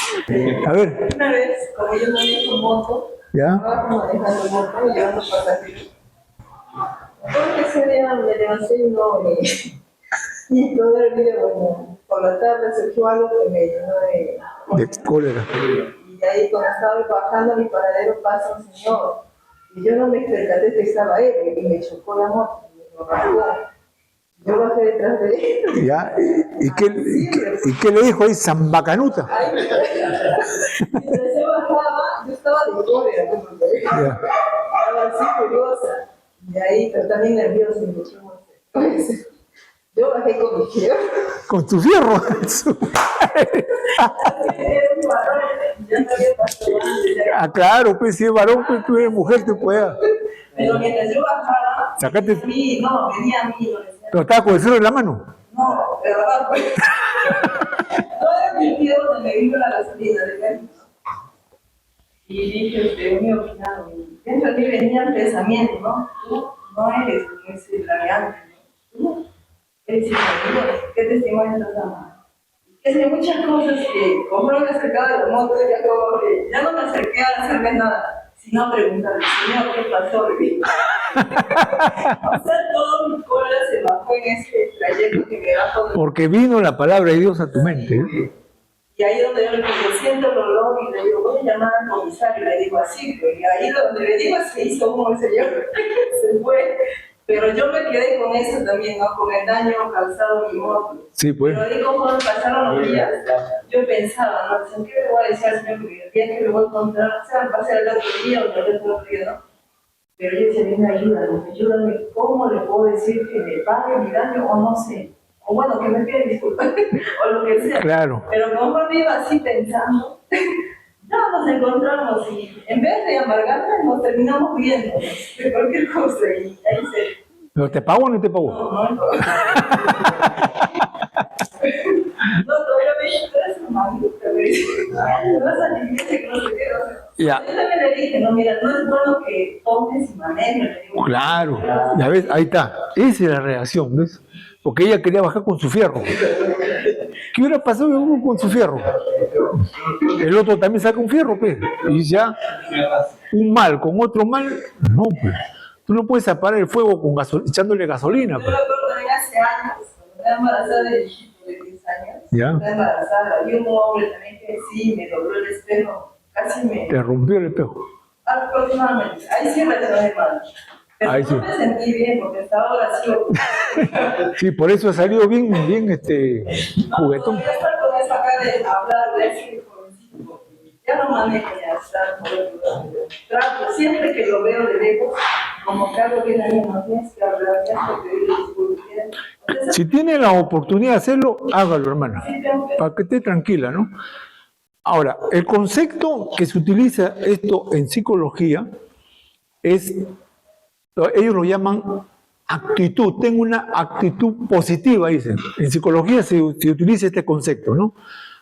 A ver, Una vez, como yo manejo moto, ¿ya? estaba manejando moto y llevando pasajeros. Porque ese día me levanté y no, y todo el día, bueno, por la tarde surgió algo que me llenó De cólera. y de ahí cuando estaba bajando a mi paradero pasa un señor. Y yo no me percaté que estaba él y me chocó la moto, y me lo rasgó. Yo bajé detrás de él. ¿Ya? ¿Y qué le dijo ahí? Zambacanuta. Ay, mientras yo bajaba, yo estaba de cólera, porque Ya. estaba así furiosa. Y ahí, pero también nerviosa, y me echó un golpe. Yo bajé con mi fierro. Con tu fierro. Era un varón, ya no había pasado antes. Ah, claro, pues si es varón, pues tú eres mujer, te pueda. Pero mientras yo bajaba, Sacate. venía a mí, no, venía a mí, no decía, Pero estaba con el fierro en la mano. no, de verdad, pues. No era mi fierro donde me vino la gasolina de México. Y dije, Dios mío, claro, y dentro de mí venía el pensamiento, ¿no? Tú no eres como ese planeante, ¿no? Tú eres hijo de Dios, ¿qué testimonio estás dando? Es que muchas cosas que, como no me acercaba de la moto, ya como que ya no me acerqué a hacerme nada, sino a preguntarle, Señor, ¿qué pasó de mí? O sea, todo mi cola se bajó en ese trayecto que me bajó. Porque vino la palabra de Dios a tu mente. ¿Eh? Y ahí donde yo siento el olor y le digo, voy a llamar al comisario, y le digo así, pues, y ahí donde le digo se hizo como el señor, se fue. Pero yo me quedé con eso también, ¿no? Con el daño causado a mi moto. Sí, pues. Pero ahí como pasaron los días, yo pensaba, ¿no? ¿Qué le voy a decir al señor? Porque el día que me voy a encontrar, o sea, va a ser el otro día o el otro día, ¿no? Pero yo decía, bien, ayúdame, ¿cómo le puedo decir que me pague mi daño o no sé? O bueno, que me pida disculpas, o lo que sea. Claro. Pero como me iba así pensando, ya nos encontramos y en vez de amargarnos nos terminamos viendo de cualquier cosa y ahí se... ¿Pero te pago o no te pago? No, todavía me dice, tú eres una mamita, me dice, vas a la iglesia que no se qué, o sea. Ya. Yo también le dije, no, mira, no es bueno que tomes y manejes, le digo. Claro. Ya ves, ahí está. Esa es la reacción, ¿ves? Porque ella quería bajar con su fierro. ¿Qué hubiera pasado uno con su fierro? El otro también saca un fierro, pues. Y ya, un mal con otro mal, no, pues. Tú no puedes apagar el fuego con echándole gasolina, Yo pues. me acuerdo también hace años, cuando estaba embarazada de hijito de 10 años, Ya. estaba embarazada, y un hombre también que sí, me dobló el espejo, casi me... Te rompió el espejo. Aproximadamente, ahí sí reaccioné de mal. Pero Ahí no sí. me sentí bien, porque hasta ahora sí... Sí, por eso ha salido bien juguetón. No, ya estar con esa cara de hablar de ese jovencito, porque ya no manejo ya estar trato, siempre que lo veo de lejos, como que algo viene a mí, no tienes que hablar, tienes que pedir disculpas. Si tiene la oportunidad de hacerlo, hágalo, hermano. Sí, tengo que... Para que esté tranquila, ¿no? Ahora, el concepto que se utiliza esto en psicología es, ellos lo llaman actitud. Tengo una actitud positiva, dicen. En psicología se utiliza este concepto, ¿no?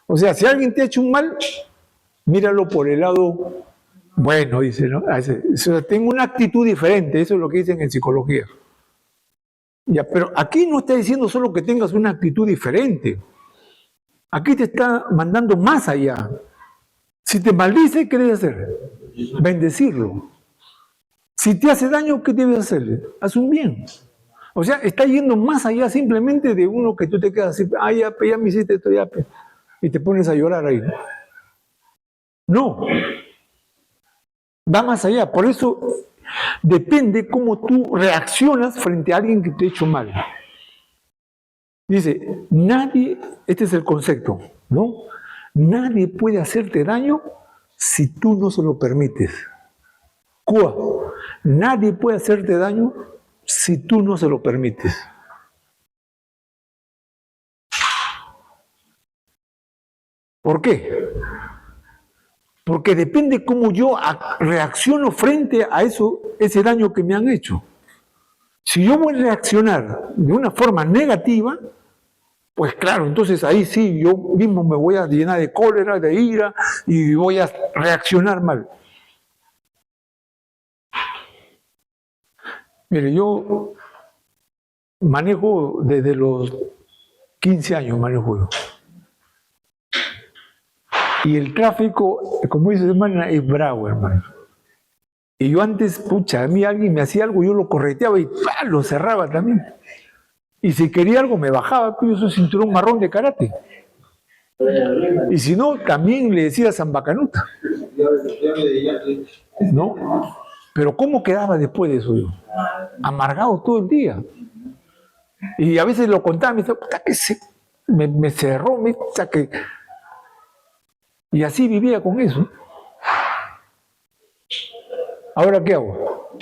O sea, si alguien te ha hecho un mal, míralo por el lado bueno, dice, ¿no? O sea, tengo una actitud diferente, eso es lo que dicen en psicología. Ya, pero aquí no está diciendo solo que tengas una actitud diferente. Aquí te está mandando más allá. Si te maldice, ¿qué debes hacer? Bendecirlo. Si te hace daño, ¿qué debes hacerle? Haz un bien. O sea, está yendo más allá simplemente de uno que tú te quedas así, ya me hiciste esto, ya, y te pones a llorar ahí. No. Va más allá. Por eso depende cómo tú reaccionas frente a alguien que te ha hecho mal. Dice, nadie, este es el concepto, ¿no? Nadie puede hacerte daño si tú no se lo permites. Cuba, nadie puede hacerte daño si tú no se lo permites. ¿Por qué? Porque depende cómo yo reacciono frente a ese daño que me han hecho. Si yo voy a reaccionar de una forma negativa, pues claro, entonces ahí sí, yo mismo me voy a llenar de cólera, de ira, y voy a reaccionar mal. Mire, yo manejo desde los 15 años, manejo yo. Y el tráfico, como dice hermana, es bravo, hermano. Y yo antes, pucha, a mí alguien me hacía algo, yo lo correteaba y ¡pah!, lo cerraba también. Y si quería algo, me bajaba, pues yo soy cinturón marrón de karate. Y si no, también le decía Zambacanuta. ¿No? Pero ¿cómo quedaba después de eso yo? Amargado todo el día. Y a veces lo contaba, me decía, puta, que me cerró, puta, que... Y así vivía con eso. ¿Ahora qué hago?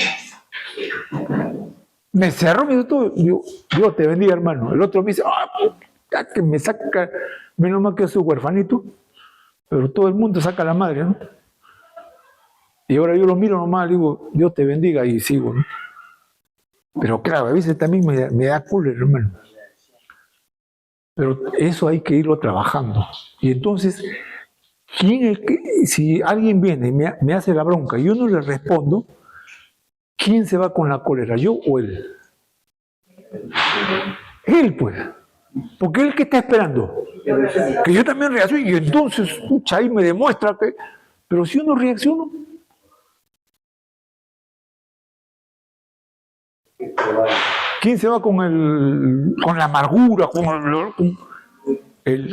Me cerró, me dijo todo. Dios te bendiga, hermano. El otro me dice, puta, que me saca, menos mal que es su huerfanito, pero todo el mundo saca a la madre, ¿no? Y ahora yo lo miro nomás, le digo, Dios te bendiga, y sigo, ¿no? Pero claro, a veces también me da cólera, hermano. Pero eso hay que irlo trabajando. Y entonces, ¿quién es que, si alguien viene y me hace la bronca y yo no le respondo, ¿quién se va con la cólera, yo o él? Él, pues. Porque él que está esperando. Que yo también reaccione. Y entonces, pucha, ahí me demuestra que... Pero si yo no reacciono... ¿Quién se va con la amargura?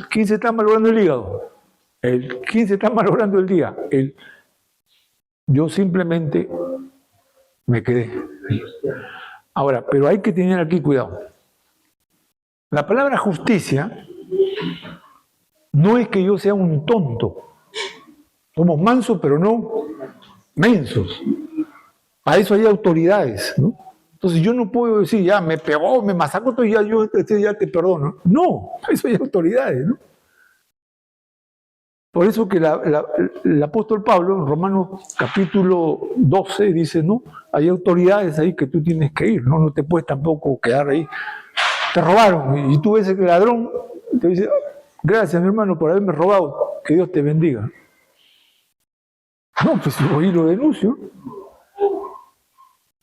¿Quién se está malogrando el hígado? ¿Quién se está malogrando el día? Yo simplemente me quedé. Ahora, pero hay que tener aquí cuidado. La palabra justicia no es que yo sea un tonto. Somos mansos, pero no mensos. Para eso hay autoridades, ¿no? Entonces yo no puedo decir, ya me pegó, me masacró, entonces ya te perdono. No, para eso hay autoridades, ¿no? Por eso que el apóstol Pablo, en Romanos capítulo 12, dice, no, hay autoridades ahí que tú tienes que ir, no te puedes tampoco quedar ahí. Te robaron, y tú ves el ladrón, te dice, gracias mi hermano por haberme robado, que Dios te bendiga. No, pues hoy lo denuncio.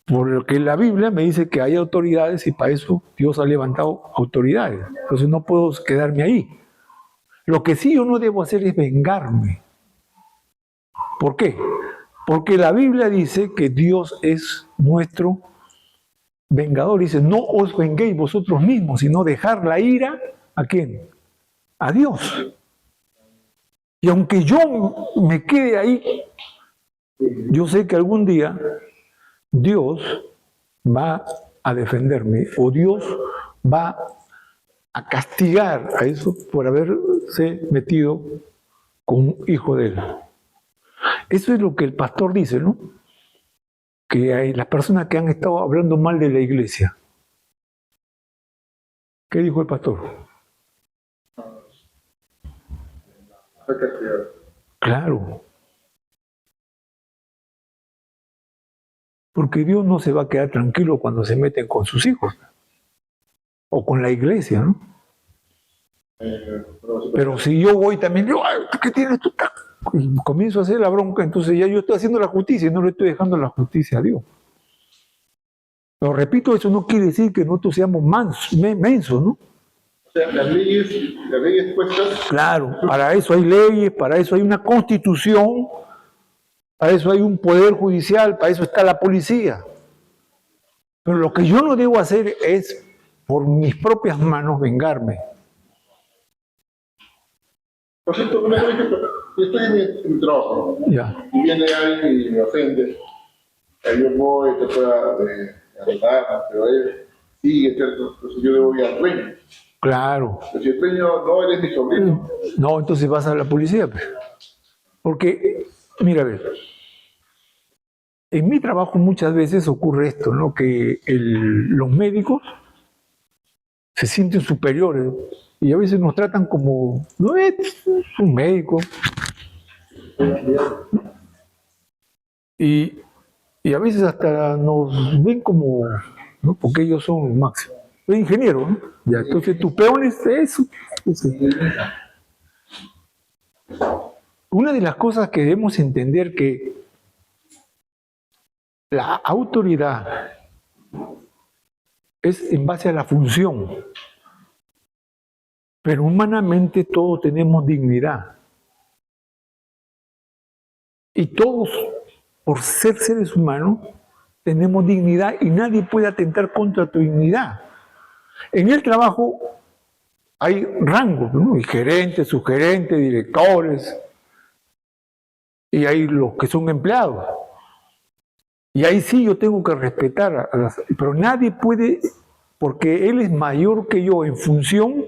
Porque la Biblia me dice que hay autoridades y para eso Dios ha levantado autoridades. Entonces no puedo quedarme ahí. Lo que sí yo no debo hacer es vengarme. ¿Por qué? Porque la Biblia dice que Dios es nuestro vengador. Dice, no os venguéis vosotros mismos, sino dejar la ira, ¿a quién? A Dios. Y aunque yo me quede ahí, yo sé que algún día Dios va a defenderme o Dios va a castigar a eso por haberse metido con un hijo de él. Eso es lo que el pastor dice, ¿no? Que hay las personas que han estado hablando mal de la iglesia. ¿Qué dijo el pastor? Claro. Porque Dios no se va a quedar tranquilo cuando se meten con sus hijos. O con la iglesia, ¿no? Pero si yo voy también, digo, ¿qué tienes tú? Y comienzo a hacer la bronca, entonces ya yo estoy haciendo la justicia y no le estoy dejando la justicia a Dios. Pero repito, eso no quiere decir que nosotros seamos mensos, ¿no? O sea, las leyes puestas... Claro, para eso hay leyes, para eso hay una constitución, para eso hay un poder judicial, para eso está la policía. Pero lo que yo no debo hacer es, por mis propias manos, vengarme. Por cierto, una vez que yo estoy en mi trabajo, Ya. y viene alguien y me ofende, ahí yo voy, te pueda arreglar, pero él sigue, entonces yo le voy al dueño. Claro. Pero si el dueño no eres mi sobrino, No, entonces vas a la policía. Pues. Porque, mira, a ver, en mi trabajo muchas veces ocurre esto, ¿no? Que los médicos se sienten superiores y a veces nos tratan como, no es un médico. Y a veces hasta nos ven como ¿no? Porque ellos son los máximos. Soy ingeniero, ¿no? Ya, entonces tu peón es eso. Una de las cosas que debemos entender que la autoridad es en base a la función, pero humanamente todos tenemos dignidad. Y todos, por ser seres humanos, tenemos dignidad y nadie puede atentar contra tu dignidad. En el trabajo hay rangos, ¿no? Hay gerentes, subgerentes, directores, y hay los que son empleados. Y ahí sí yo tengo que respetar, pero nadie puede, porque él es mayor que yo en función,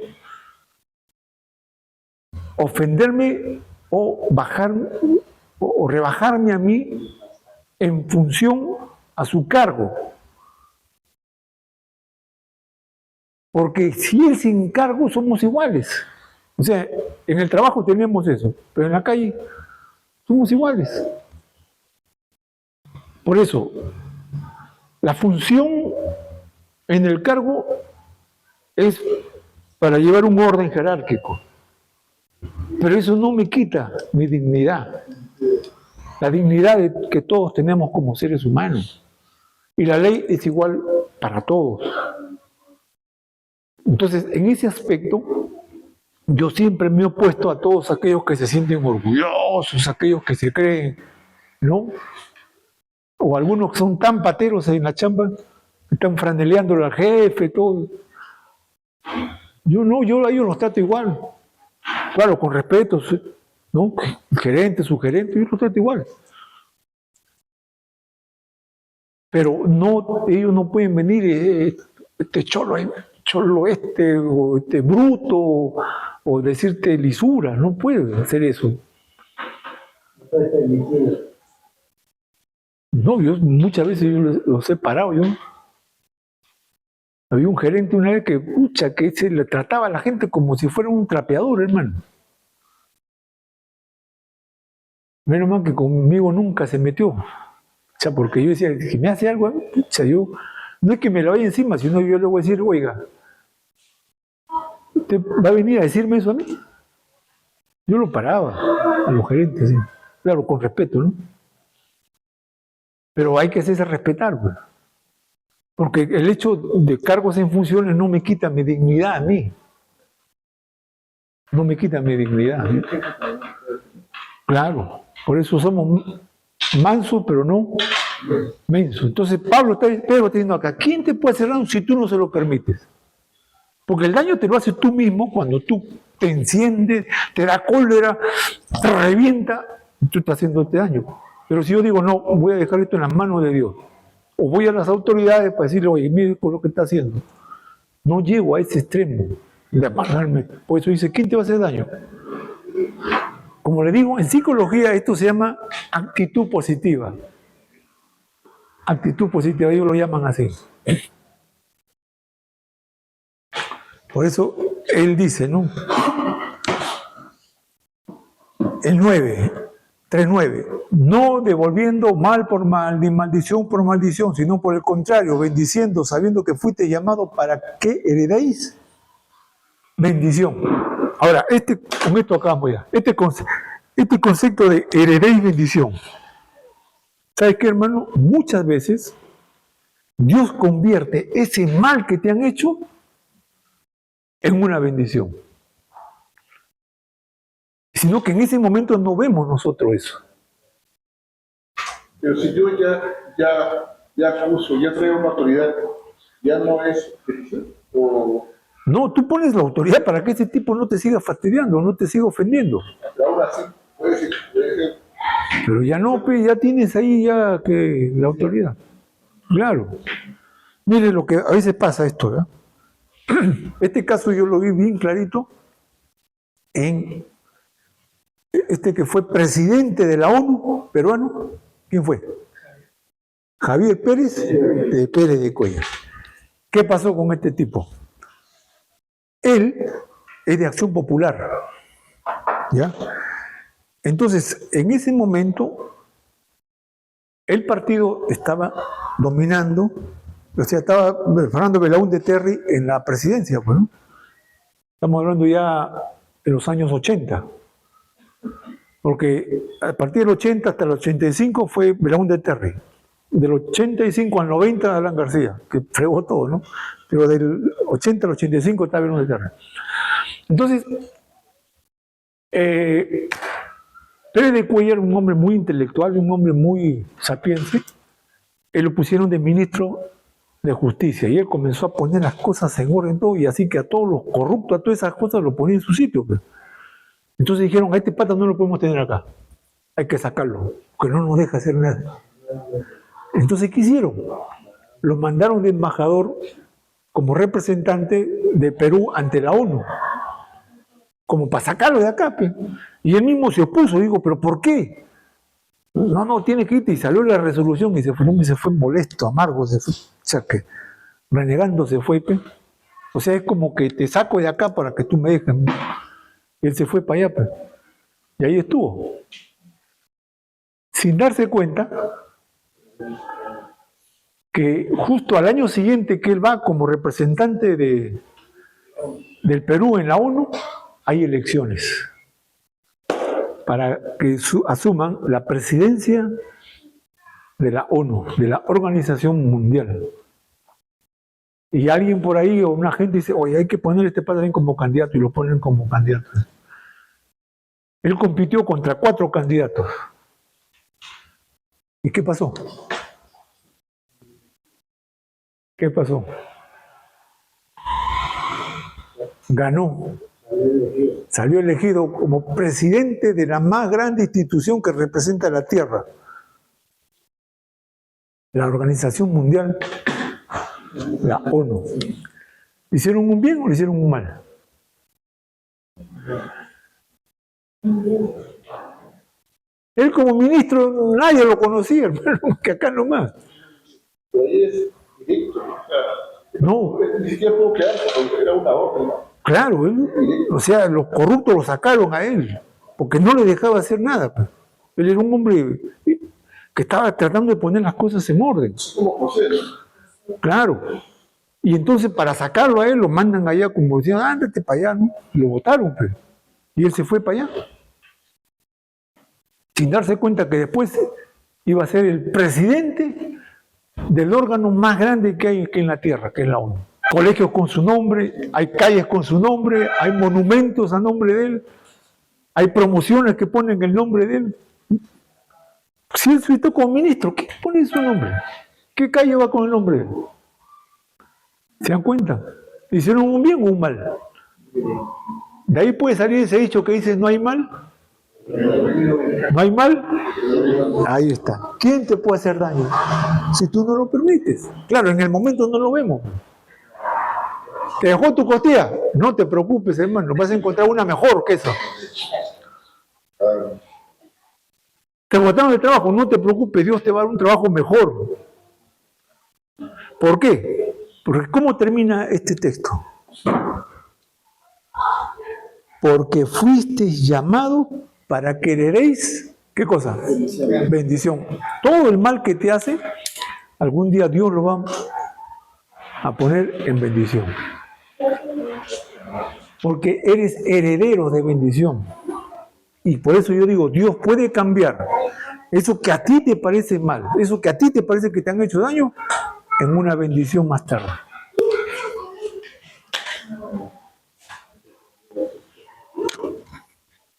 ofenderme o bajarme o rebajarme a mí en función a su cargo. Porque si él sin cargo somos iguales. O sea, en el trabajo tenemos eso, pero en la calle somos iguales. Por eso, la función en el cargo es para llevar un orden jerárquico. Pero eso no me quita mi dignidad. La dignidad que todos tenemos como seres humanos. Y la ley es igual para todos. Entonces, en ese aspecto, yo siempre me he opuesto a todos aquellos que se sienten orgullosos, aquellos que se creen, ¿no? O algunos que son tan pateros en la chamba, que están franeleándole al jefe, todo. Yo no, yo a ellos los trato igual. Claro, con respeto, ¿no? Gerente, subgerente, yo los trato igual. Pero no, ellos no pueden venir, este cholo o este bruto, o decirte lisura, no pueden hacer eso. No, yo muchas veces yo los he parado. Había un gerente una vez que, pucha, que se le trataba a la gente como si fuera un trapeador, hermano. Menos mal que conmigo nunca se metió. O sea, porque yo decía, que me hace algo, pucha, yo, no es que me lo vaya encima, sino yo le voy a decir, oiga, ¿usted va a venir a decirme eso a mí? Yo lo paraba a los gerentes, ¿sí? Claro, con respeto, ¿no? Pero hay que hacerse respetar, pues. Porque el hecho de cargos en funciones no me quita mi dignidad a mí. No me quita mi dignidad. ¿Sí? Claro, por eso somos mansos, pero no mensos. Entonces Pedro está diciendo acá, ¿quién te puede hacer daño si tú no se lo permites? Porque el daño te lo haces tú mismo cuando tú te enciendes, te da cólera, te revienta, y tú estás haciéndote daño. Pero si yo digo, no, voy a dejar esto en las manos de Dios, o voy a las autoridades para decirle, oye, mire por lo que está haciendo, no llego a ese extremo de amarrarme. Por eso dice, ¿quién te va a hacer daño? Como le digo, en psicología esto se llama actitud positiva. Actitud positiva, ellos lo llaman así. Por eso él dice, ¿no? El 9, 3:9, no devolviendo mal por mal, ni maldición por maldición, sino por el contrario, bendiciendo, sabiendo que fuiste llamado para que heredéis bendición. Ahora, con esto acabamos ya. Este concepto de heredéis bendición. ¿Sabes qué, hermano? Muchas veces Dios convierte ese mal que te han hecho en una bendición. Sino que en ese momento no vemos nosotros eso. Pero si yo ya acuso, ya traigo una autoridad, ya no es o No, tú pones la autoridad para que ese tipo no te siga fastidiando, no te siga ofendiendo. ahora sí, puede ser. Pero ya no, ya tienes ahí ya que la autoridad. Claro. Mire lo que a veces pasa esto, ¿verdad? Este caso yo lo vi bien clarito en este que fue presidente de la ONU peruano. ¿Quién fue? Javier Pérez de Cuellar. ¿Qué pasó con este tipo? Él es de Acción Popular, ¿ya? Entonces, en ese momento, el partido estaba dominando O sea, estaba Fernando Belaúnde Terry en la presidencia, pues, ¿no? Estamos hablando ya de los años 80. Porque a partir del 80 hasta el 85 fue Belaúnde Terry. Del 85 al 90 Alan García, que fregó todo, ¿no? Pero del 80 al 85 está Belaúnde Terry. Entonces, Pérez de Cuellar, un hombre muy intelectual, un hombre muy sapiente, él lo pusieron de ministro de Justicia y él comenzó a poner las cosas en orden todo, y así que a todos los corruptos, a todas esas cosas lo ponía en su sitio. Pues. Entonces dijeron, a este pata no lo podemos tener acá, hay que sacarlo, porque no nos deja hacer nada. Entonces, ¿qué hicieron? Lo mandaron de embajador como representante de Perú ante la ONU, como para sacarlo de acá. Pues. Y él mismo se opuso, digo, ¿pero por qué? No, tiene que irte. Y salió la resolución y se fue molesto, amargo, se fue, o sea que renegando se fue. Pues. O sea, es como que te saco de acá para que tú me dejes. Y él se fue para allá. Pues. Y ahí estuvo. Sin darse cuenta que justo al año siguiente que él va como representante del Perú en la ONU, hay elecciones para que asuman la presidencia de la ONU, de la Organización Mundial. Y alguien por ahí o una gente dice, oye, hay que poner a este padre como candidato, y lo ponen como candidato. Él compitió contra 4 candidatos. ¿Y qué pasó? ¿Qué pasó? Ganó. Salió elegido como presidente de la más grande institución que representa la Tierra, la Organización Mundial, la ONU. ¿Le hicieron un bien o le hicieron un mal? Él como ministro nadie lo conocía, hermano, que acá nomás. Pero ahí es directo. No. Ni siquiera pudo quedarse, porque era una orden, ¿no? Claro, o sea, los corruptos lo sacaron a él, porque no le dejaba hacer nada. Pues. Él era un hombre que estaba tratando de poner las cosas en orden. Como José, ¿no? Claro. Y entonces para sacarlo a él lo mandan allá como decían, ándate para allá, ¿no? Y lo votaron, pues. Y él se fue para allá. Sin darse cuenta que después iba a ser el presidente del órgano más grande que hay aquí en la Tierra, que es la ONU. Colegios con su nombre, hay calles con su nombre, hay monumentos a nombre de él, hay promociones que ponen el nombre de él. Si él se como ministro, ¿qué pone su nombre? ¿Qué calle va con el nombre de él? ¿Se dan cuenta? ¿Hicieron un bien o un mal? De ahí puede salir ese dicho que dice, no hay mal. ¿No hay mal? Ahí está. ¿Quién te puede hacer daño? Si tú no lo permites. Claro, en el momento no lo vemos. ¿Te dejó tu costilla? No te preocupes, hermano, vas a encontrar una mejor que esa. Te botaron de trabajo, no te preocupes, Dios te va a dar un trabajo mejor. ¿Por qué? Porque ¿cómo termina este texto? Porque fuisteis llamado para que heredéis, ¿qué cosa? Bendición. Todo el mal que te hace, algún día Dios lo va a poner en bendición. Porque eres heredero de bendición. Y por eso yo digo, Dios puede cambiar eso que a ti te parece mal, eso que a ti te parece que te han hecho daño, en una bendición más tarde.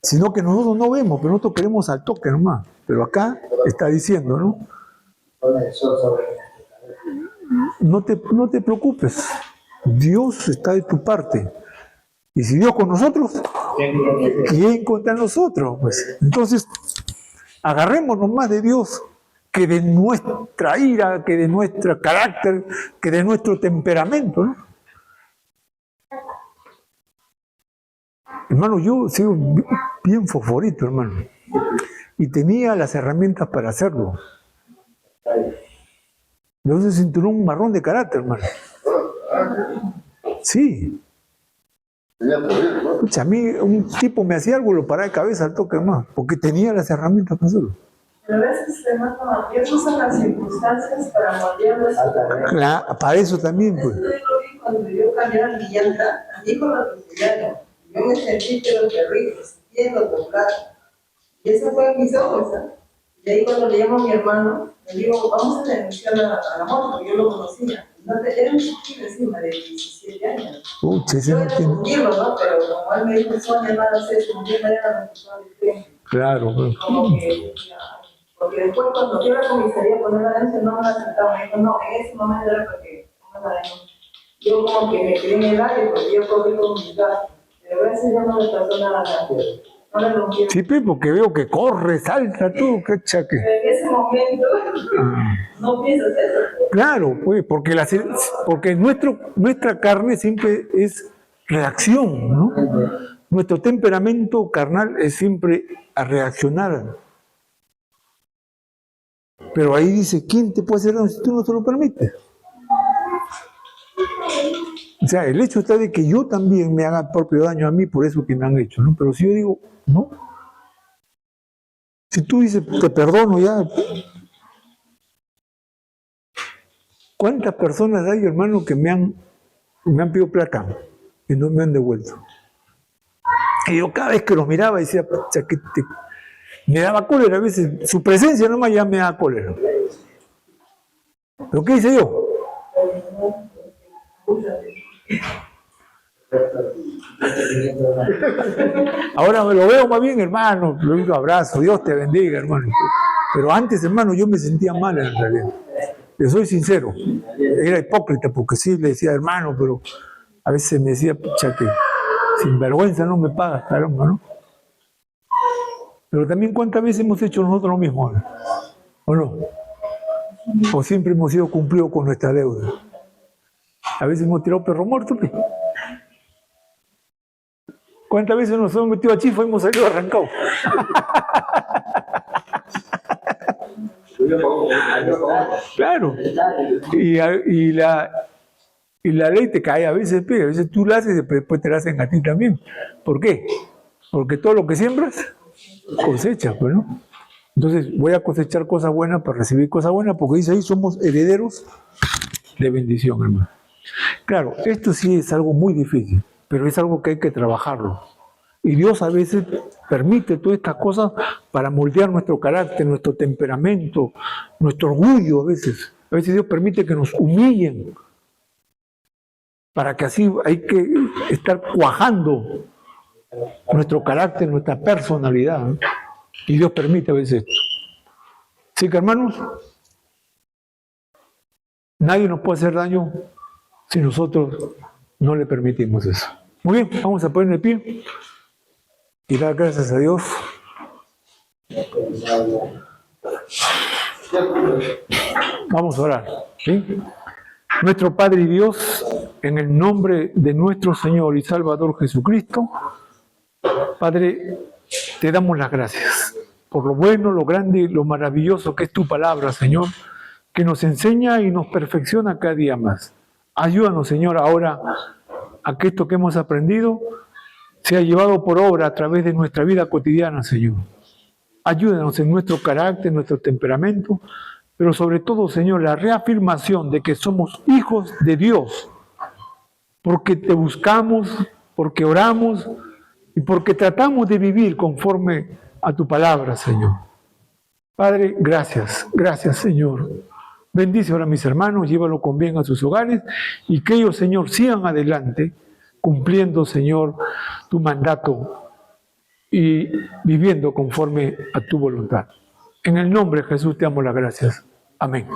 Sino que nosotros no vemos, pero nosotros queremos al toque nomás. Pero acá está diciendo, ¿no? No te preocupes. Dios está de tu parte. Y si Dios con nosotros, ¿quién contra nosotros? Pues, entonces, agarrémonos más de Dios que de nuestra ira, que de nuestro carácter, que de nuestro temperamento, ¿no? Hermano, yo sigo bien fosforito, hermano. Y tenía las herramientas para hacerlo. Yo ese cinturón marrón de carácter, hermano. Sí. Escucha, a mí un tipo me hacía algo, lo paraba de cabeza al toque, hermano, porque tenía las herramientas para hacerlo. Pero a veces Dios usa las circunstancias para moldear nuestro carácter. Claro, para eso también, pues. Eso yo lo vi cuando yo cambiaba mi llanta, a mí con la cotidiana. Yo me sentí pero terrible, sintiendo doblar. Y eso fue en mis ojos, ¿eh? Y ahí cuando le llamo a mi hermano, le digo, vamos a denunciar a la moto, porque yo lo conocía. No, era un chiquillo encima de 17 años. Pucha, ese Yo no era tiene... confundirlo, ¿no? Pero como él me dijo, Sonia, no hagas eso, como que manera me dijo, Claro, pues. como que, porque después cuando fui a la comisaría a poner la denuncia, no me la aceptaron. Me dijo, no, en ese momento era porque pongan la denuncia. Yo como que me quedé en el aire porque yo corrí con mis gastos. Pero gracias ya no le pasó nada a nadie. No le rompieron. Sí, pues, porque veo que corre, salta, tú, qué chaque. Pero en ese momento no piensas eso. Claro, pues, porque, porque nuestra carne siempre es reacción, ¿no? Nuestro temperamento carnal es siempre a reaccionar. Pero ahí dice, ¿quién te puede hacer daño si tú no te lo permites? O sea, el hecho está de que yo también me haga propio daño a mí por eso que me han hecho, ¿no? Pero si yo digo, no. Si tú dices, te perdono ya. ¿Cuántas personas hay, hermano, que me han pedido plata y no me han devuelto? Y yo cada vez que los miraba decía, pucha, me daba cólera a veces. Su presencia nomás ya me daba cólera. ¿Pero qué hice yo? Ahora me lo veo más bien, hermano. Lo digo, abrazo, Dios te bendiga, hermano. Pero antes, hermano, yo me sentía mal en realidad. Yo soy sincero. Era hipócrita porque sí le decía, hermano, pero a veces me decía, pucha, que sin vergüenza no me pagas, caramba, ¿no? Pero también cuántas veces hemos hecho nosotros lo mismo, ¿no? ¿O no? O siempre hemos sido cumplidos con nuestra deuda. A veces hemos tirado perro muerto, ¿qué? ¿Cuántas veces nos hemos metido a chifa y hemos salido arrancados? Claro. Y la ley te cae a veces, a veces tú la haces y después te la hacen a ti también. ¿Por qué? Porque todo lo que siembras, cosechas, pues, ¿no? Entonces voy a cosechar cosas buenas para recibir cosas buenas, porque dice ahí somos herederos de bendición, hermano. Claro, esto sí es algo muy difícil, pero es algo que hay que trabajarlo. Y Dios a veces permite todas estas cosas para moldear nuestro carácter, nuestro temperamento, nuestro orgullo a veces. A veces Dios permite que nos humillen, para que así hay que estar cuajando nuestro carácter, nuestra personalidad, ¿no? Y Dios permite a veces esto. Así que, hermanos, nadie nos puede hacer daño si nosotros no le permitimos eso. Muy bien, vamos a poner de pie y dar gracias a Dios. Vamos a orar, ¿sí? Nuestro Padre y Dios, en el nombre de nuestro Señor y Salvador Jesucristo, Padre, te damos las gracias por lo bueno, lo grande y lo maravilloso que es tu palabra, Señor, que nos enseña y nos perfecciona cada día más. Ayúdanos, Señor, ahora a que esto que hemos aprendido sea llevado por obra a través de nuestra vida cotidiana, Señor. Ayúdanos en nuestro carácter, en nuestro temperamento, pero sobre todo, Señor, la reafirmación de que somos hijos de Dios, porque te buscamos, porque oramos y porque tratamos de vivir conforme a tu palabra, Señor. Padre, gracias, gracias, Señor. Bendice ahora a mis hermanos, llévalo con bien a sus hogares y que ellos, Señor, sigan adelante cumpliendo, Señor, tu mandato y viviendo conforme a tu voluntad. En el nombre de Jesús te damos las gracias. Amén.